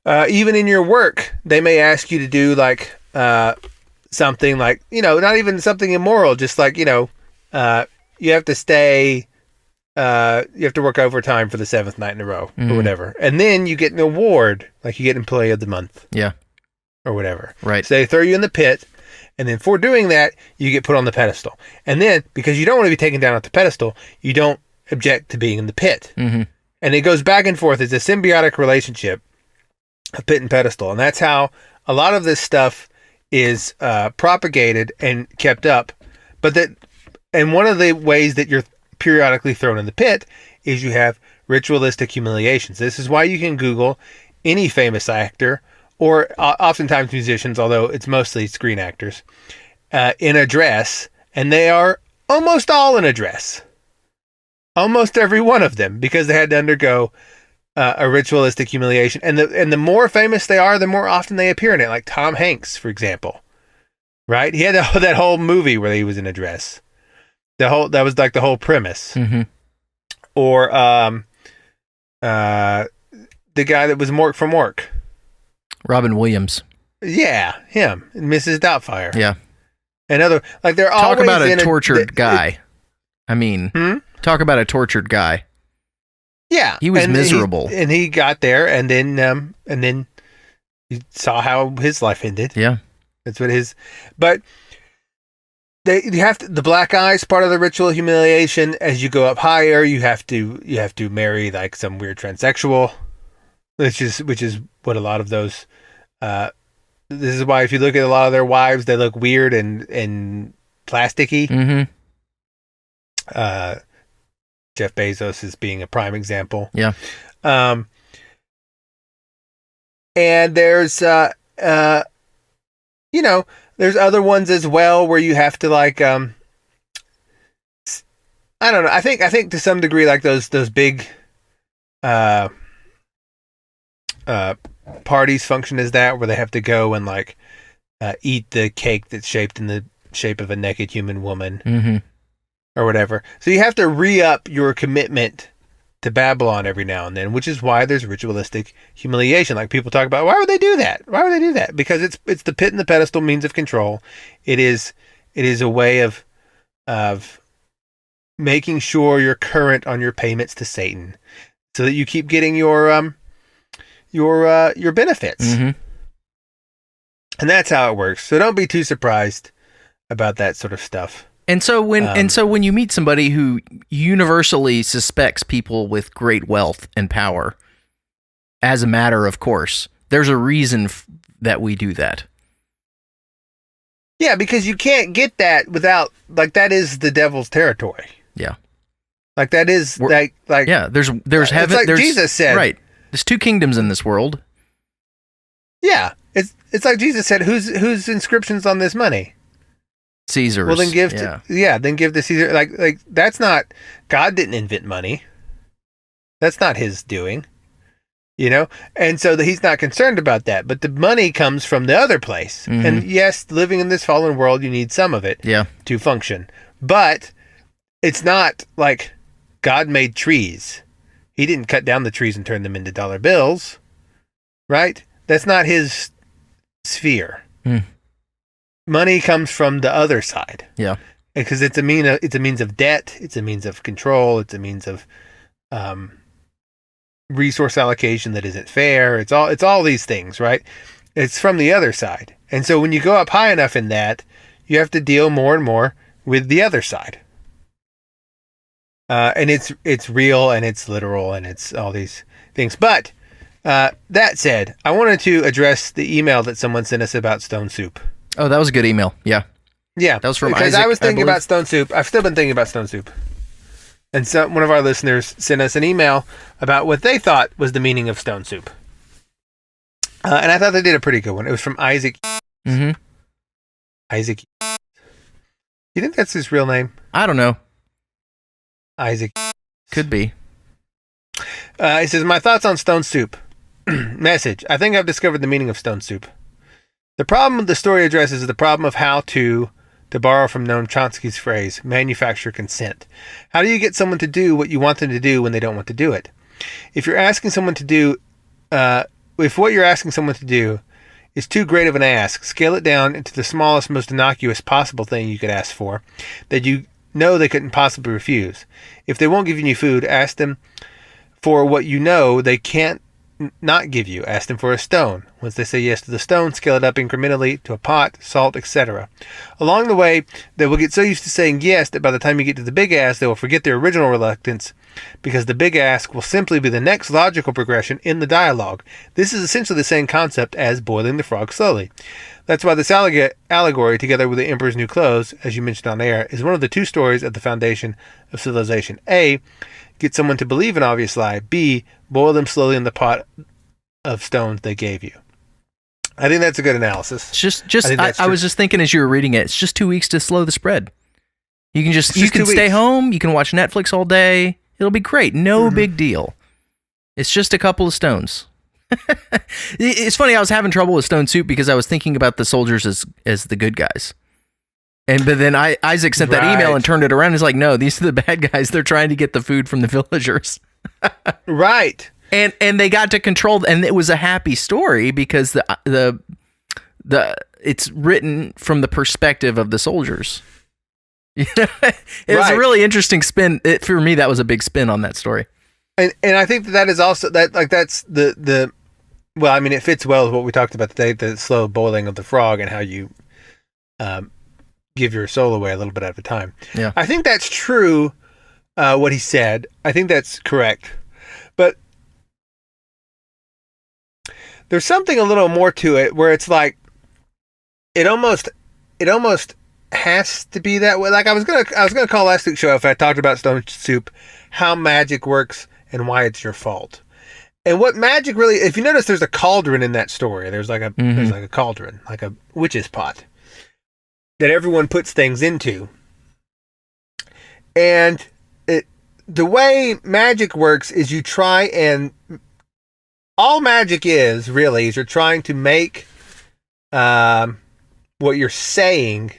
even in your work, they may ask you to do like something like, not even something immoral, just like you have to stay. You have to work overtime for the 7th night in a row or whatever, and then you get an award, like you get Employee of the Month. Yeah. Or whatever. Right. So they throw you in the pit, and then for doing that, you get put on the pedestal. And then, because you don't want to be taken down off the pedestal, you don't object to being in the pit. Mm-hmm. And it goes back and forth. It's a symbiotic relationship, a pit and pedestal. And that's how a lot of this stuff is propagated and kept up. And one of the ways that you're periodically thrown in the pit is you have ritualistic humiliations. This is why you can Google any famous actor, or oftentimes musicians, although it's mostly screen actors, in a dress, and they are almost all in a dress. Almost every one of them, because they had to undergo a ritualistic humiliation. And the more famous they are, the more often they appear in it, like Tom Hanks, for example. Right? He had that whole movie where he was in a dress. That was like the whole premise. Mm-hmm. Or the guy that was Mork from Mork. Robin Williams. Yeah, him. And Mrs. Doubtfire. Yeah. And they're always talk about a tortured guy. Talk about a tortured guy. Yeah. He was miserable. He got there, and then you saw how his life ended. Yeah. That's what but you have to, the black eyes part of the ritual humiliation. As you go up higher, you have to marry like some weird transsexual, which is what a lot of those. This is why if you look at a lot of their wives, they look weird and plasticky. Mm-hmm. Jeff Bezos is being a prime example. Yeah. And there's there's other ones as well where you have to like I don't know. I think to some degree like those big parties function as that, where they have to go and like eat the cake that's shaped in the shape of a naked human woman. Mm-hmm. Or whatever. So you have to re-up your commitment to Babylon every now and then, which is why there's ritualistic humiliation. Like people talk about, why would they do that? Why would they do that? Because it's the pit and the pedestal means of control. It is a way of making sure you're current on your payments to Satan, so that you keep getting your benefits. Mm-hmm. And that's how it works. So don't be too surprised about that sort of stuff. And so when you meet somebody who universally suspects people with great wealth and power, as a matter of course, there's a reason that we do that. Yeah, because you can't get that without, like, that is the devil's territory. Yeah. Like that is like yeah. There's heaven. Like there's, Jesus said, right? There's two kingdoms in this world. Yeah, it's like Jesus said, whose inscription's on this money? Caesar's. Well, then give then give to Caesar. Like that's not, God didn't invent money. That's not his doing, And so he's not concerned about that. But the money comes from the other place. Mm-hmm. And yes, living in this fallen world, you need some of it to function. But it's not like God made trees. He didn't cut down the trees and turn them into dollar bills, right? That's not his sphere. Mm. Money comes from the other side. Yeah. Because it's a means of debt, it's a means of control, it's a means of resource allocation that isn't fair. It's all these things, right? It's from the other side. And so when you go up high enough in that, you have to deal more and more with the other side. And it's real and it's literal and it's all these things. But that said, I wanted to address the email that someone sent us about Stone Soup. Oh, that was a good email. Yeah. Yeah. That was from because Isaac, I was thinking I about Stone Soup. I've still been thinking about Stone Soup. And so one of our listeners sent us an email about what they thought was the meaning of Stone Soup. And I thought they did a pretty good one. It was from Isaac. Mm-hmm. Isaac. You think that's his real name? I don't know. Isaac. Could be. He says, my thoughts on stone soup. Message. I think I've discovered the meaning of stone soup. The problem the story addresses is the problem of how to borrow from Noam Chomsky's phrase, manufacture consent. How do you get someone to do what you want them to do when they don't want to do it? If you're asking someone to do, if what you're asking someone to do is too great of an ask, scale it down into the smallest, most innocuous possible thing you could ask for that you know they couldn't possibly refuse. If they won't give you any food, ask them for what you know they can't not give you. Ask them for a stone. Once they say yes to the stone, scale it up incrementally to a pot, salt, etc. Along the way, they will get so used to saying yes that by the time you get to the big ask, they will forget their original reluctance, because the big ask will simply be the next logical progression in the dialogue. This is essentially the same concept as boiling the frog slowly. That's why this allegory, together with the Emperor's New Clothes, as you mentioned on air, is one of the two stories at the foundation of civilization. A, get someone to believe an obvious lie. B, boil them slowly in the pot of stones they gave you. I think that's a good analysis. I was just thinking as you were reading it, it's just 2 weeks to slow the spread. You can you can stay home, you can watch Netflix all day. It'll be great. No big deal. It's just a couple of stones. It's funny, I was having trouble with stone soup because I was thinking about the soldiers as the good guys. But then Isaac sent that email and turned it around. He's like, no, these are the bad guys. They're trying to get the food from the villagers. Right. And they got to control, and it was a happy story because the it's written from the perspective of the soldiers. You know, it was a really interesting spin. For me, that was a big spin on that story. And I think that is also that's the well, I mean, it fits well with what we talked about today, the slow boiling of the frog and how you give your soul away a little bit at a time. Yeah, I think that's true. What he said, I think that's correct, but there's something a little more to it where it's like it almost has to be that way. Like I was gonna call last week's show if I talked about stone soup, how magic works and why it's your fault. And what magic really, if you notice, there's a cauldron in that story. There's like a cauldron, like a witch's pot that everyone puts things into. And the way magic works is you try and all magic is you're trying to make what you're saying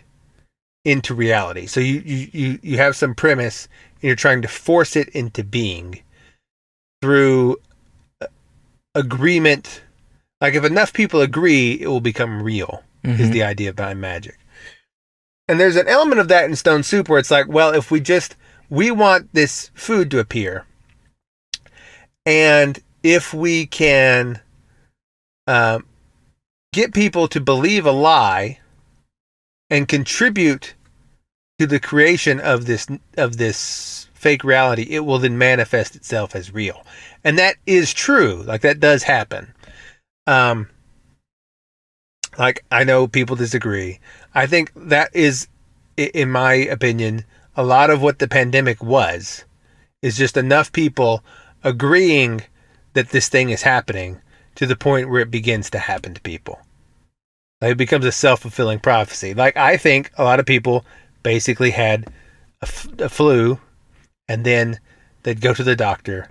into reality. So you have some premise and you're trying to force it into being through agreement. Like if enough people agree, it will become real, is the idea behind magic. And there's an element of that in stone soup where it's like, well, if we want this food to appear, and if we can get people to believe a lie and contribute to the creation of this fake reality, it will then manifest itself as real. And that is true. Like that does happen. Like I know people disagree. I think that is, in my opinion, a lot of what the pandemic is just enough people agreeing that this thing is happening to the point where it begins to happen to people. Like it becomes a self-fulfilling prophecy. Like I think a lot of people basically had a flu, and then they'd go to the doctor.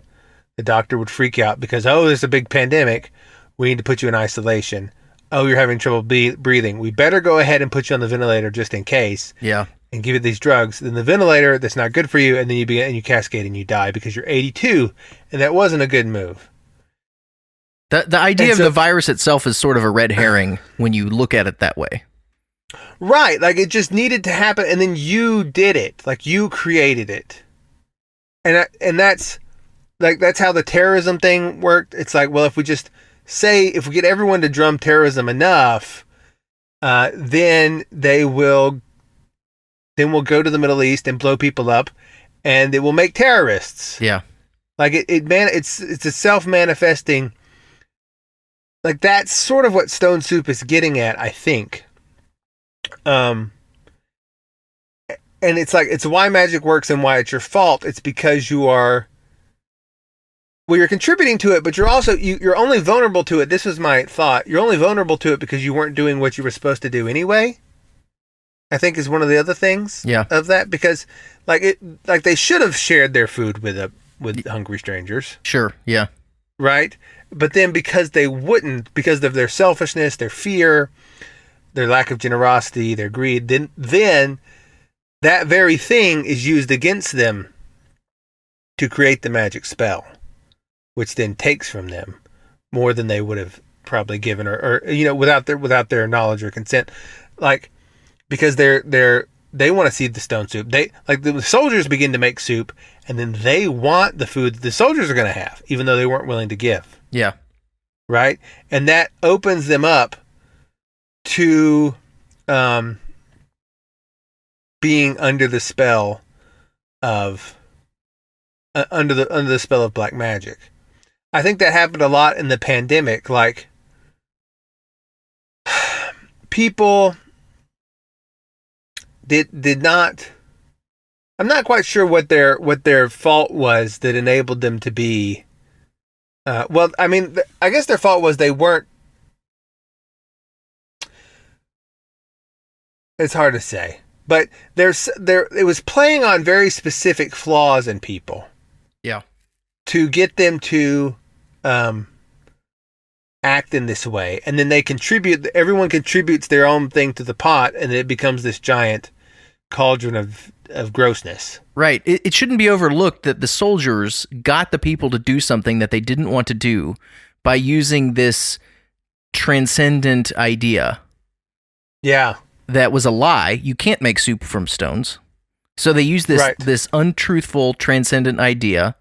The doctor would freak out because, oh, there's a big pandemic. We need to put you in isolation. Oh, you're having trouble breathing. We better go ahead and put you on the ventilator just in case. Yeah. And give you these drugs. Then the ventilator, that's not good for you, and then you cascade and you die because you're 82, and that wasn't a good move. The idea of the virus itself is sort of a red herring when you look at it that way. Right. Like it just needed to happen, and then you did it. Like you created it. And that's how the terrorism thing worked. It's like, well, if we get everyone to drum terrorism enough, then we'll go to the Middle East and blow people up, and it will make terrorists. Yeah. Like it's a self-manifesting. Like that's sort of what stone soup is getting at, I think. And it's like, it's why magic works and why it's your fault. It's because Well, you're contributing to it, but you're also you're only vulnerable to it. This was my thought. You're only vulnerable to it because you weren't doing what you were supposed to do anyway. I think is one of the other things of that, because like they should have shared their food with hungry strangers. Sure. Yeah. Right? But then because they wouldn't, because of their selfishness, their fear, their lack of generosity, their greed, then that very thing is used against them to create the magic spell, which then takes from them more than they would have probably given or without their knowledge or consent. Like, because they want to see the stone soup. The soldiers begin to make soup, and then they want the food that the soldiers are going to have, even though they weren't willing to give. Yeah. Right? And that opens them up to being under the spell of under the spell of black magic. I think that happened a lot in the pandemic. Like, people did not. I'm not quite sure what their fault was that enabled them to be. Well, I mean, I guess their fault was they weren't. It's hard to say, but it was playing on very specific flaws in people. Yeah. To get them to act in this way, and then they contribute. Everyone contributes their own thing to the pot, and it becomes this giant cauldron of grossness. Right. It shouldn't be overlooked that the soldiers got the people to do something that they didn't want to do by using this transcendent idea. Yeah. That was a lie. You can't make soup from stones. So they use this untruthful, transcendent idea.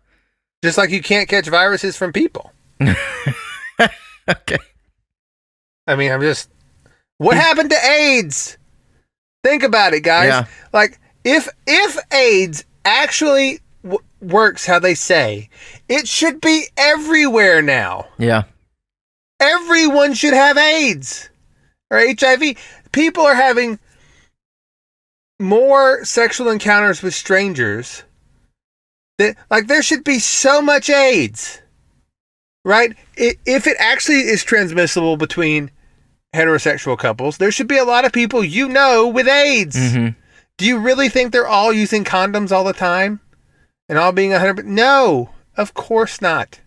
Just like you can't catch viruses from people. Okay. I mean, what happened to AIDS? Think about it, guys. Yeah. Like, if AIDS actually works how they say, it should be everywhere now. Yeah. Everyone should have AIDS or HIV. People are having more sexual encounters with strangers. There should be so much AIDS, right? If it actually is transmissible between heterosexual couples, there should be a lot of people with AIDS. Mm-hmm. Do you really think they're all using condoms all the time and all being 100%? No, of course not.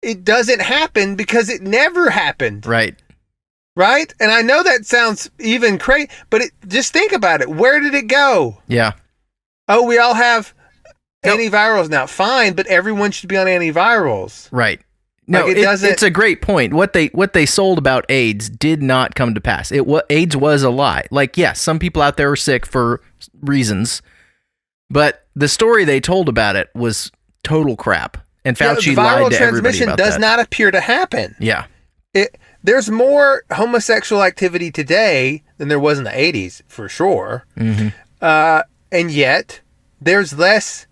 It doesn't happen because it never happened. Right. Right? And I know that sounds even crazy, but just think about it. Where did it go? Yeah. Oh, we all have antivirals now. Fine, but everyone should be on antivirals. Right. No, it's a great point. What they sold about AIDS did not come to pass. AIDS was a lie. Like, yes, some people out there are sick for reasons, but the story they told about it was total crap. And Fauci lied to everybody about that. Viral transmission does not appear to happen. Yeah. There's more homosexual activity today than there was in the 80s, for sure. Mm-hmm. And yet, there's less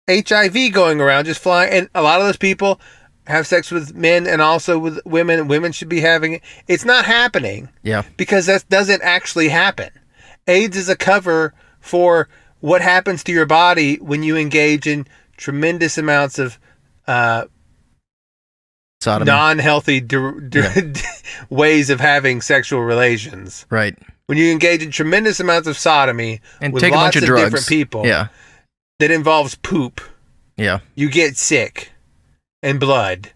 HIV going around just flying. And a lot of those people have sex with men and also with women, and women should be having it. It's not happening. Yeah. Because that doesn't actually happen. AIDS is a cover for what happens to your body when you engage in tremendous amounts of non-healthy ways of having sexual relations. Right. When you engage in tremendous amounts of sodomy and with take lots a bunch of drugs. Different people. Yeah. That involves poop. Yeah. You get sick. And blood,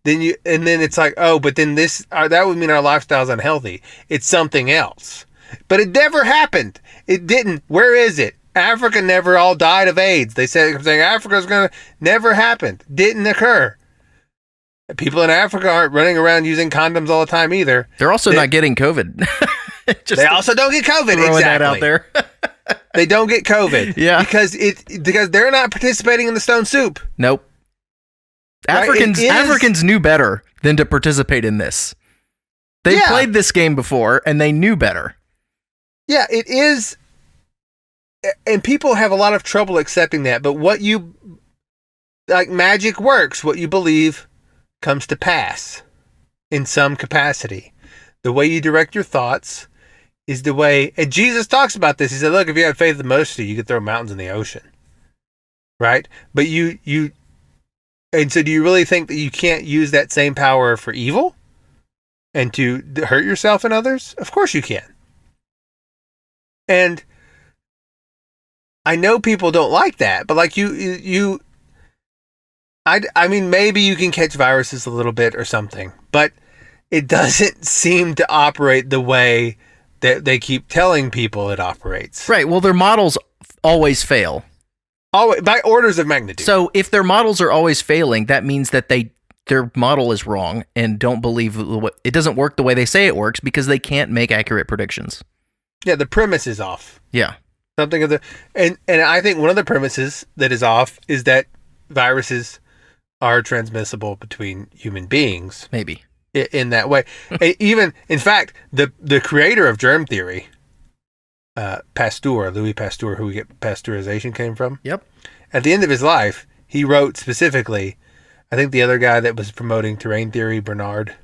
then it's like, oh, but then that would mean our lifestyle's unhealthy. It's something else, but it never happened. It didn't. Where is it? Africa never all died of AIDS. They said saying Africa's gonna never happened. Didn't occur. People in Africa aren't running around using condoms all the time either. They're also not getting COVID. They also don't get COVID. Throwing that out there. They don't get COVID. Yeah, because they're not participating in the stone soup. Nope. Africans knew better than to participate in this. They played this game before, and they knew better. Yeah, it is. And people have a lot of trouble accepting that. But magic works. What you believe comes to pass in some capacity. The way you direct your thoughts is the way. And Jesus talks about this. He said, look, if you had faith of mustard, you could throw mountains in the ocean. Right? But And so do you really think that you can't use that same power for evil and to hurt yourself and others? Of course you can. And I know people don't like that, but like I mean, maybe you can catch viruses a little bit or something, but it doesn't seem to operate the way that they keep telling people it operates. Right. Well, their models always fail. Always, by orders of magnitude. So if their models are always failing, that means that their model is wrong and don't believe it doesn't work the way they say it works because they can't make accurate predictions. Yeah, the premise is off. Yeah. Something of the and I think one of the premises that is off is that viruses are transmissible between human beings. Maybe. In that way. Even, in fact, the creator of germ theory, Louis Pasteur, who we get pasteurization came from. Yep. At the end of his life, he wrote specifically, I think the other guy that was promoting terrain theory, Bernard,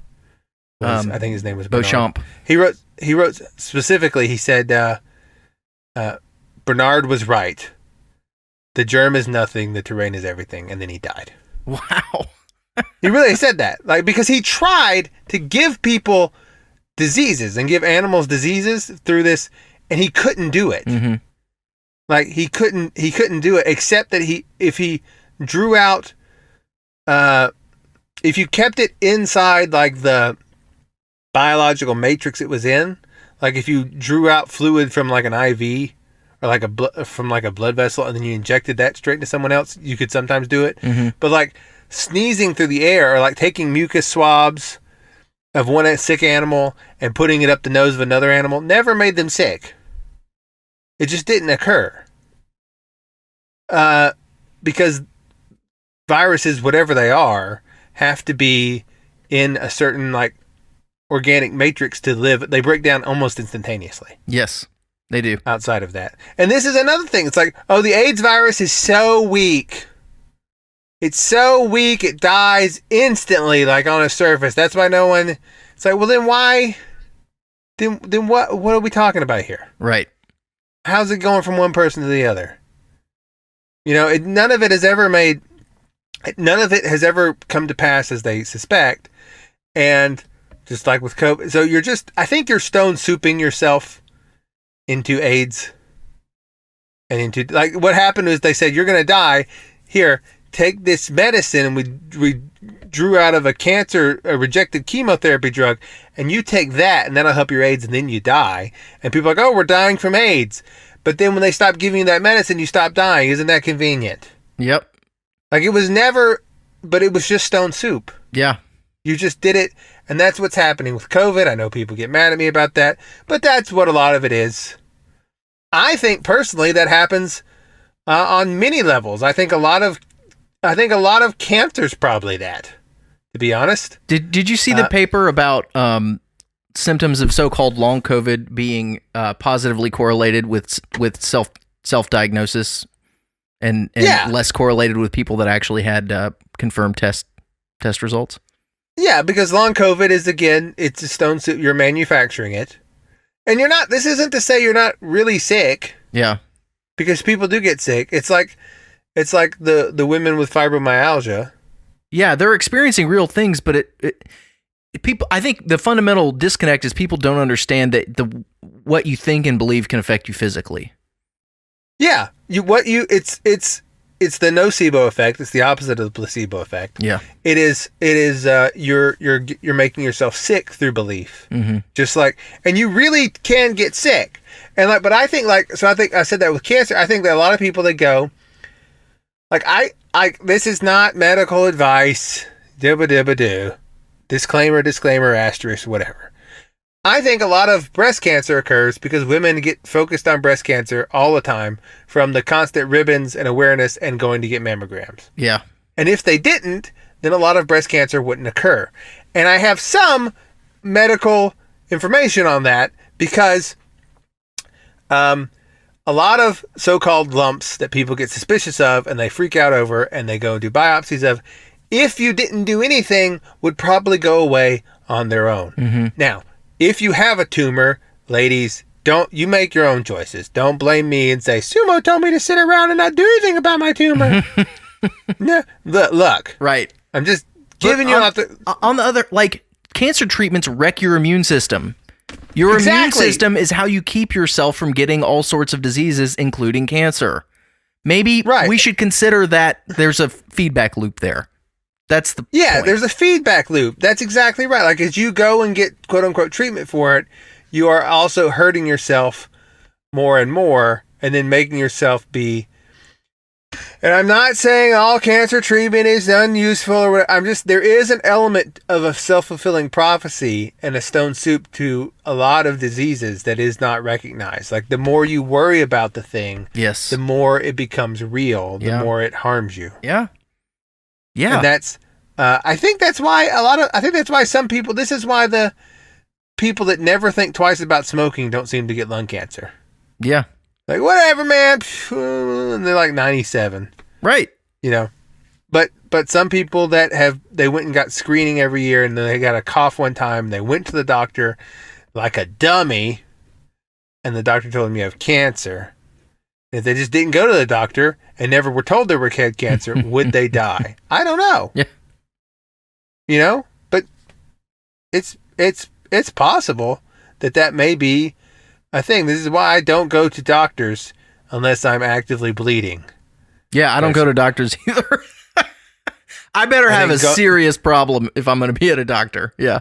I think his name was Bernard. Beauchamp. He wrote specifically, he said, Bernard was right. The germ is nothing, the terrain is everything, and then he died. Wow. He really said that, like, because he tried to give people diseases and give animals diseases through this, and he couldn't do it. Mm-hmm. Like he couldn't do it, except that if he drew out, if you kept it inside like the biological matrix it was in, like if you drew out fluid from like an IV or like from like a blood vessel and then you injected that straight into someone else, you could sometimes do it. Mm-hmm. But like sneezing through the air or like taking mucus swabs of one sick animal and putting it up the nose of another animal never made them sick. It just didn't occur. Because viruses, whatever they are, have to be in a certain like organic matrix to live. They break down almost instantaneously. Yes, they do. Outside of that. And this is another thing. It's like, oh, the AIDS virus is so weak. It's so weak it dies instantly, like on a surface. That's why no one. It's like, well, then why? Then what are we talking about here? Right. How's it going from one person to the other? You know, none of it has ever come to pass as they suspect. And just like with COVID, so I think you're stone souping yourself into AIDS. And into, like, what happened was they said, you're going to die. Here, take this medicine, and we drew out of a rejected chemotherapy drug, and you take that, and that'll help your AIDS, and then you die. And people are like, oh, we're dying from AIDS. But then when they stop giving you that medicine, you stop dying. Isn't that convenient? Yep. Like, it was never, but it was just stone soup. Yeah. You just did it, and that's what's happening with COVID. I know people get mad at me about that, but that's what a lot of it is. I think, personally, that happens on many levels. I think a lot of cancer's probably that, to be honest. Did you see the paper about symptoms of so-called long COVID being positively correlated with self-diagnosis and less correlated with people that actually had confirmed test results? Yeah, because long COVID is, again, it's a stone soup. You're manufacturing it. And you're not, this isn't to say you're not really sick. Yeah. Because people do get sick. It's like the women with fibromyalgia. Yeah, they're experiencing real things, but people, I think the fundamental disconnect is people don't understand that what you think and believe can affect you physically. Yeah. It's the nocebo effect. It's the opposite of the placebo effect. Yeah. It is you're making yourself sick through belief. Mm-hmm. Just like, and you really can get sick. And like, but I think I said that with cancer. I think that a lot of people that go, like, this is not medical advice. Disclaimer, asterisk, whatever. I think a lot of breast cancer occurs because women get focused on breast cancer all the time from the constant ribbons and awareness and going to get mammograms. Yeah. And if they didn't, then a lot of breast cancer wouldn't occur. And I have some medical information on that because a lot of so-called lumps that people get suspicious of and they freak out over and they go do biopsies of, if you didn't do anything, would probably go away on their own. Mm-hmm. Now, if you have a tumor, ladies, you make your own choices. Don't blame me and say, Sumo told me to sit around and not do anything about my tumor. No, look. Right. I'm just giving you on the other, like, cancer treatments wreck your immune system. Your immune system is how you keep yourself from getting all sorts of diseases, including cancer. Maybe we should consider that there's a feedback loop there. That's the point. There's a feedback loop. That's exactly right. Like, as you go and get quote unquote treatment for it, you are also hurting yourself more and more, and then making yourself be. And I'm not saying all cancer treatment is unuseful or whatever. I'm just, there is an element of a self-fulfilling prophecy and a stone soup to a lot of diseases that is not recognized. Like, the more you worry about the thing, the more it becomes real, the more it harms you. Yeah. And that's, I think that's why some people, this is why the people that never think twice about smoking don't seem to get lung cancer. Yeah. Like, whatever, man. And they're like 97. Right. You know, but some people that they went and got screening every year, and then they got a cough one time, and they went to the doctor like a dummy, and the doctor told them you have cancer. If they just didn't go to the doctor and never were told they had cancer, would they die? I don't know. Yeah. You know, but it's possible that may be a thing. This is why I don't go to doctors unless I'm actively bleeding. Yeah, I don't go to doctors either. I better have a serious problem if I'm going to be at a doctor. Yeah.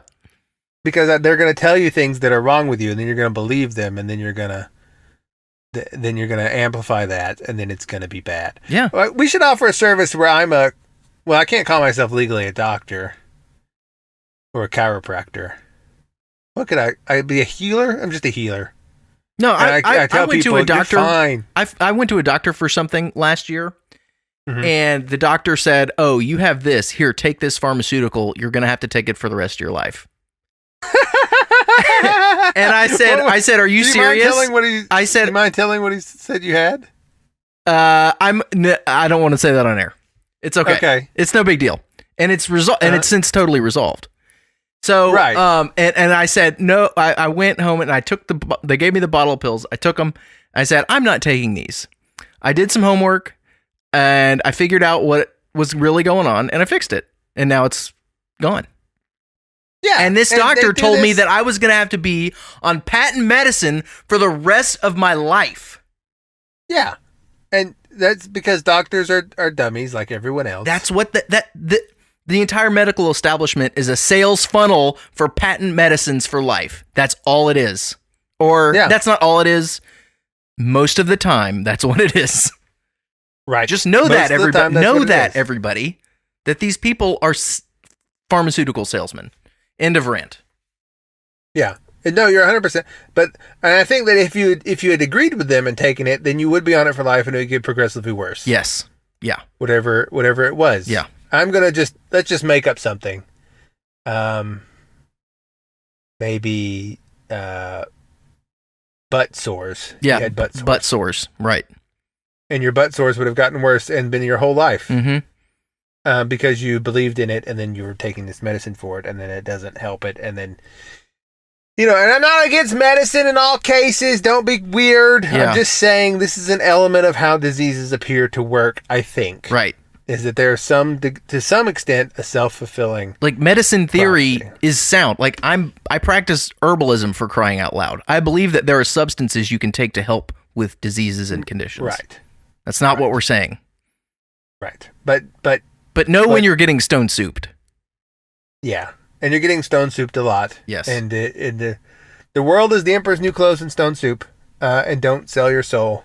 Because they're going to tell you things that are wrong with you, and then you're going to believe them, and then you're going to amplify that, and then it's going to be bad. Yeah. We should offer a service where I can't call myself legally a doctor or a chiropractor. What could I be a healer? I'm just a healer. No, I tell went people, to a doctor. You're fine. I went to a doctor for something last year, and the doctor said, "Oh, you have this. Here, take this pharmaceutical. You're going to have to take it for the rest of your life." And I said, "Are you serious?" Do you mind telling what he said you had? I don't want to say that on air. It's okay. Okay. It's no big deal, and it's and it's since totally resolved. So, and I said, no, I went home and I took they gave me the bottle of pills. I took them. I said, I'm not taking these. I did some homework and I figured out what was really going on and I fixed it. And now it's gone. Yeah. And this doctor told me that I was going to have to be on patent medicine for the rest of my life. Yeah. And that's because doctors are dummies like everyone else. That's what the entire medical establishment is, a sales funnel for patent medicines for life. That's all it is. Or that's not all it is. Most of the time, that's what it is. Right. Just know that, everybody. Know that, everybody, that these people are pharmaceutical salesmen. End of rant. Yeah. No, you're 100%. And I think that if you had agreed with them and taken it, then you would be on it for life and it would get progressively worse. Yes. Yeah. Whatever it was. Yeah. I'm going to let's just make up something. Maybe butt sores. Yeah. You had butt sores. Butt sores. Right. And your butt sores would have gotten worse and been your whole life. Mm-hmm. Because you believed in it and then you were taking this medicine for it and then it doesn't help it. And then, and I'm not against medicine in all cases. Don't be weird. Yeah. I'm just saying this is an element of how diseases appear to work, I think. Right. Is that there are to some extent, a self-fulfilling. Like, medicine theory is sound. Like, I practice herbalism, for crying out loud. I believe that there are substances you can take to help with diseases and conditions. Right. That's not what we're saying. Right. But know when you're getting stone souped. Yeah. And you're getting stone souped a lot. Yes. And the world is the emperor's new clothes and stone soup. And don't sell your soul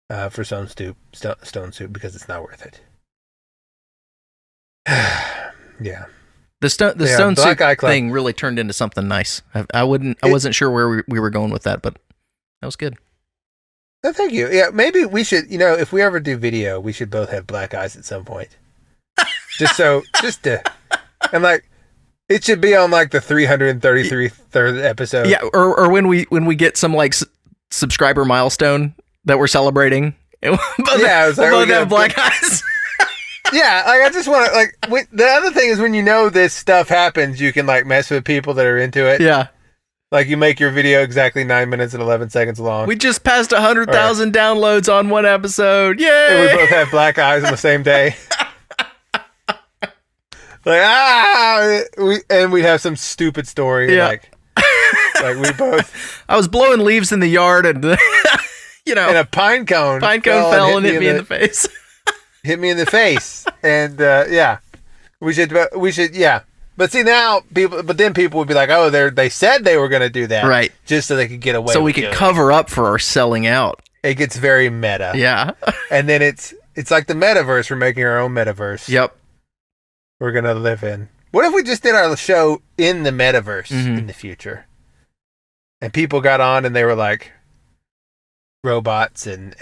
for stone soup because it's not worth it. Yeah. The stone soup thing really turned into something nice. I wasn't sure where we were going with that, but that was good. No, thank you. Yeah, maybe we should, if we ever do video, we should both have black eyes at some point. And like, it should be on like the 333rd episode. Yeah, or when we get some like subscriber milestone that we're celebrating. We'll both have black eyes. Yeah, like I just want to the other thing is when this stuff happens, you can like mess with people that are into it. Yeah. Like you make your video exactly 9 minutes and 11 seconds long. We just passed 100,000 downloads on one episode. Yay! And we both have black eyes on the same day. We'd have some stupid story. Yeah. Like we both. I was blowing leaves in the yard and, And a pine cone. fell and hit me in the face. Hit me in the face. And, we should, yeah. But see now, then people would be like, "Oh, they said they were going to do that, Right? Just so they could get away. So with we could doing cover up for our selling out. It gets very meta, Yeah. and then it's like the metaverse. We're making our own metaverse. Yep. We're gonna live in. What if we just did our show in the metaverse in the future, and people got on and they were like robots and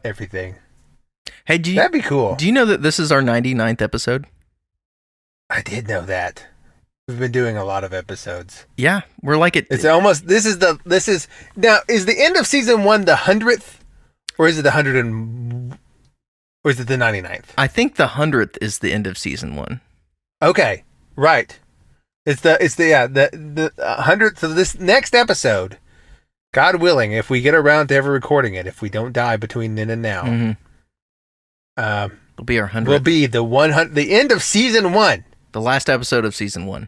everything? Hey, that'd be cool. Do you know that this is our 99th episode? I did know that. We've been doing a lot of episodes. Yeah, we're like it. It's almost. This is now. Is the end of season 1 the 100th, or is it the 100 or is it the 99th? I think the 100th is the end of season 1. Okay, right. It's the 100th. So this next episode, God willing, if we get around to ever recording it, if we don't die between then and now, it'll be our 100th. Will be the end of season 1. The last episode of season 1.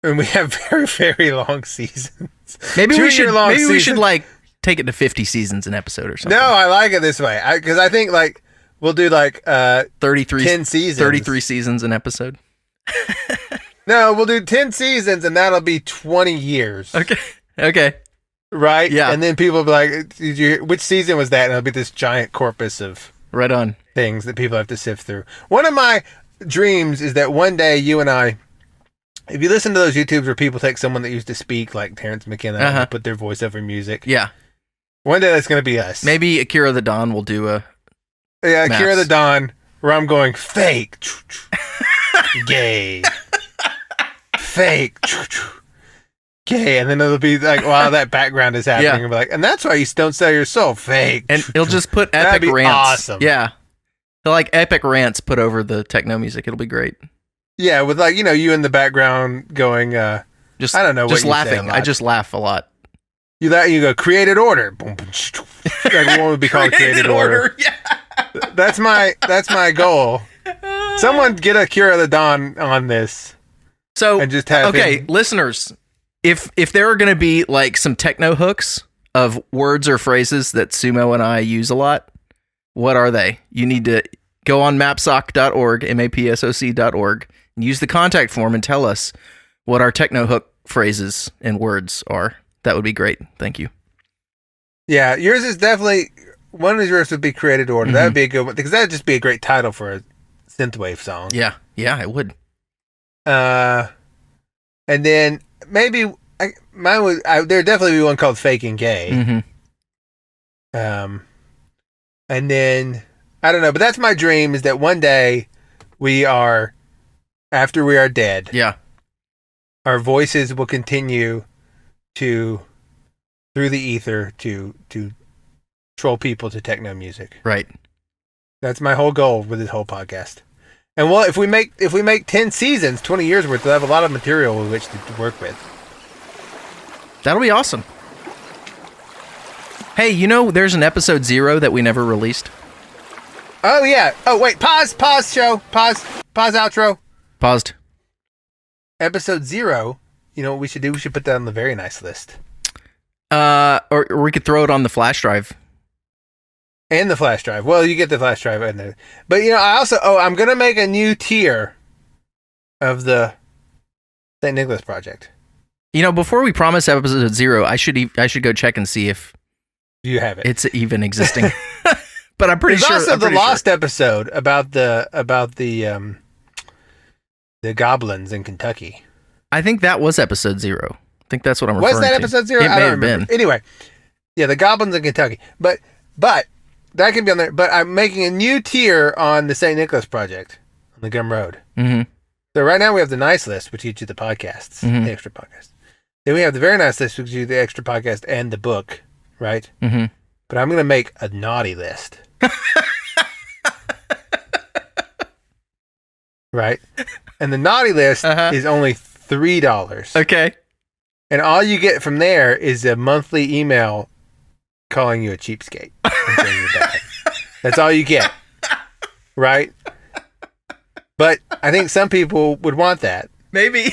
And we have very, very long seasons. Maybe we should like take it to 50 seasons an episode or something. No, I like it this way. Because I think like we'll do like 10 seasons. 33 seasons an episode. No, we'll do 10 seasons and that'll be 20 years. Okay. Right? Yeah. And then people will be like, which season was that? And it'll be this giant corpus of right on things that people have to sift through. One of my dreams is that one day you and I, if you listen to those YouTubes where people take someone that used to speak like Terrence McKenna and put their voice over music. Yeah. One day that's going to be us. Maybe Akira the Don will do a Akira the Don, where I'm going fake, gay, fake, gay, and then it'll be like while that background is happening, and be like, and that's why you don't sell your soul, fake. And he'll just put epic That'd be rants. Awesome. Yeah. He'll like epic rants put over the techno music. It'll be great. Yeah, with like, you in the background going, I don't know, just what laughing. I just laugh a lot. You go created order. Boom, boom, like what would be called created order. Yeah. That's my goal. Someone get Akira the Don on this. So and just have him. Listeners, if there are going to be like some techno hooks of words or phrases that Sumo and I use a lot, what are they? You need to go on mapsoc.org, mapsoc.org, and use the contact form and tell us what our techno hook phrases and words are. That would be great. Thank you. Yeah, yours is definitely, one of yours would be created order. That would be a good one, because that would just be a great title for a synthwave song. Yeah, it would. And then maybe mine would. There'd definitely be one called "Faking Gay." And then I don't know, but that's my dream: is that one day after we are dead, our voices will continue to through the ether to troll people to techno music. Right. That's my whole goal with this whole podcast. And well, if we make 10 seasons, 20 years worth, we'll have a lot of material with which to work with. That'll be awesome. Hey, there's an episode 0 that we never released. Oh yeah. Oh wait, pause show. Pause outro. Paused. Episode 0. You know what we should do? We should put that on the very nice list. Or we could throw it on the flash drive. And the flash drive. Well, you get the flash drive in there. But I also I'm gonna make a new tier of the St. Nicholas Project. Before we promise episode 0, I should go check and see if you have it. It's even existing. But I'm pretty There's sure. Also, the lost episode about the goblins in Kentucky. I think that was episode 0. I think that's what I'm referring to. Was that episode 0? It I may don't have remember. been. Anyway, yeah, the goblins in Kentucky. But that can be on there. But I'm making a new tier on the St. Nicholas Project on the Gum Road. Mm-hmm. So right now we have the nice list, which gives you the podcasts, the extra podcast. Then we have the very nice list, which gives you the extra podcast and the book, right? Mm-hmm. But I'm going to make a naughty list. Right? And the naughty list is only $3. Okay. And all you get from there is a monthly email calling you a cheapskate and saying you're bad. That's all you get. Right? But I think some people would want that. Maybe.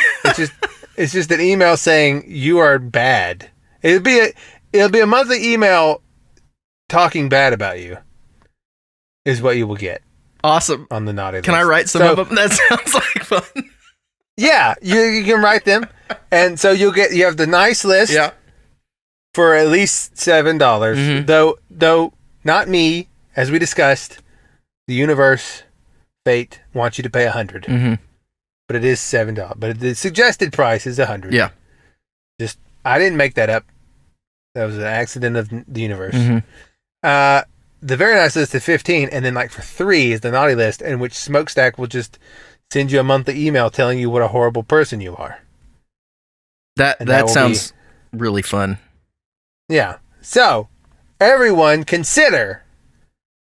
It's just an email saying you are bad. It'll be a monthly email talking bad about you is what you will get. Awesome. On the naughty list. Can I write some of them? That sounds like fun. Yeah, you can write them. And so you have the nice list for at least $7. Mm-hmm. Though not me, as we discussed, the universe, fate wants you to pay $100. Mm-hmm. But it is $7. But the suggested price is $100. Yeah. I didn't make that up. That was an accident of the universe. Mm-hmm. The very nice list is $15, and then like for $3 is the naughty list, in which Smokestack will just send you a monthly email telling you what a horrible person you are. That sounds really fun. Yeah. So, everyone consider.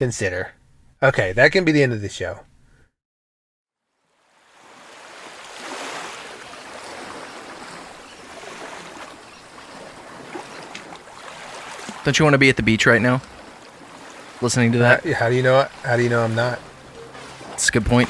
Okay, that can be the end of the show. Don't you want to be at the beach right now? Listening to that? How do you know it? How do you know I'm not? That's a good point.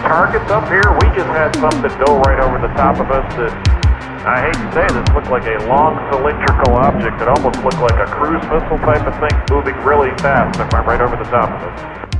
Targets up here, we just had something go right over the top of us that, I hate to say this, looked like a long cylindrical object that almost looked like a cruise missile type of thing moving really fast, right over the top of us.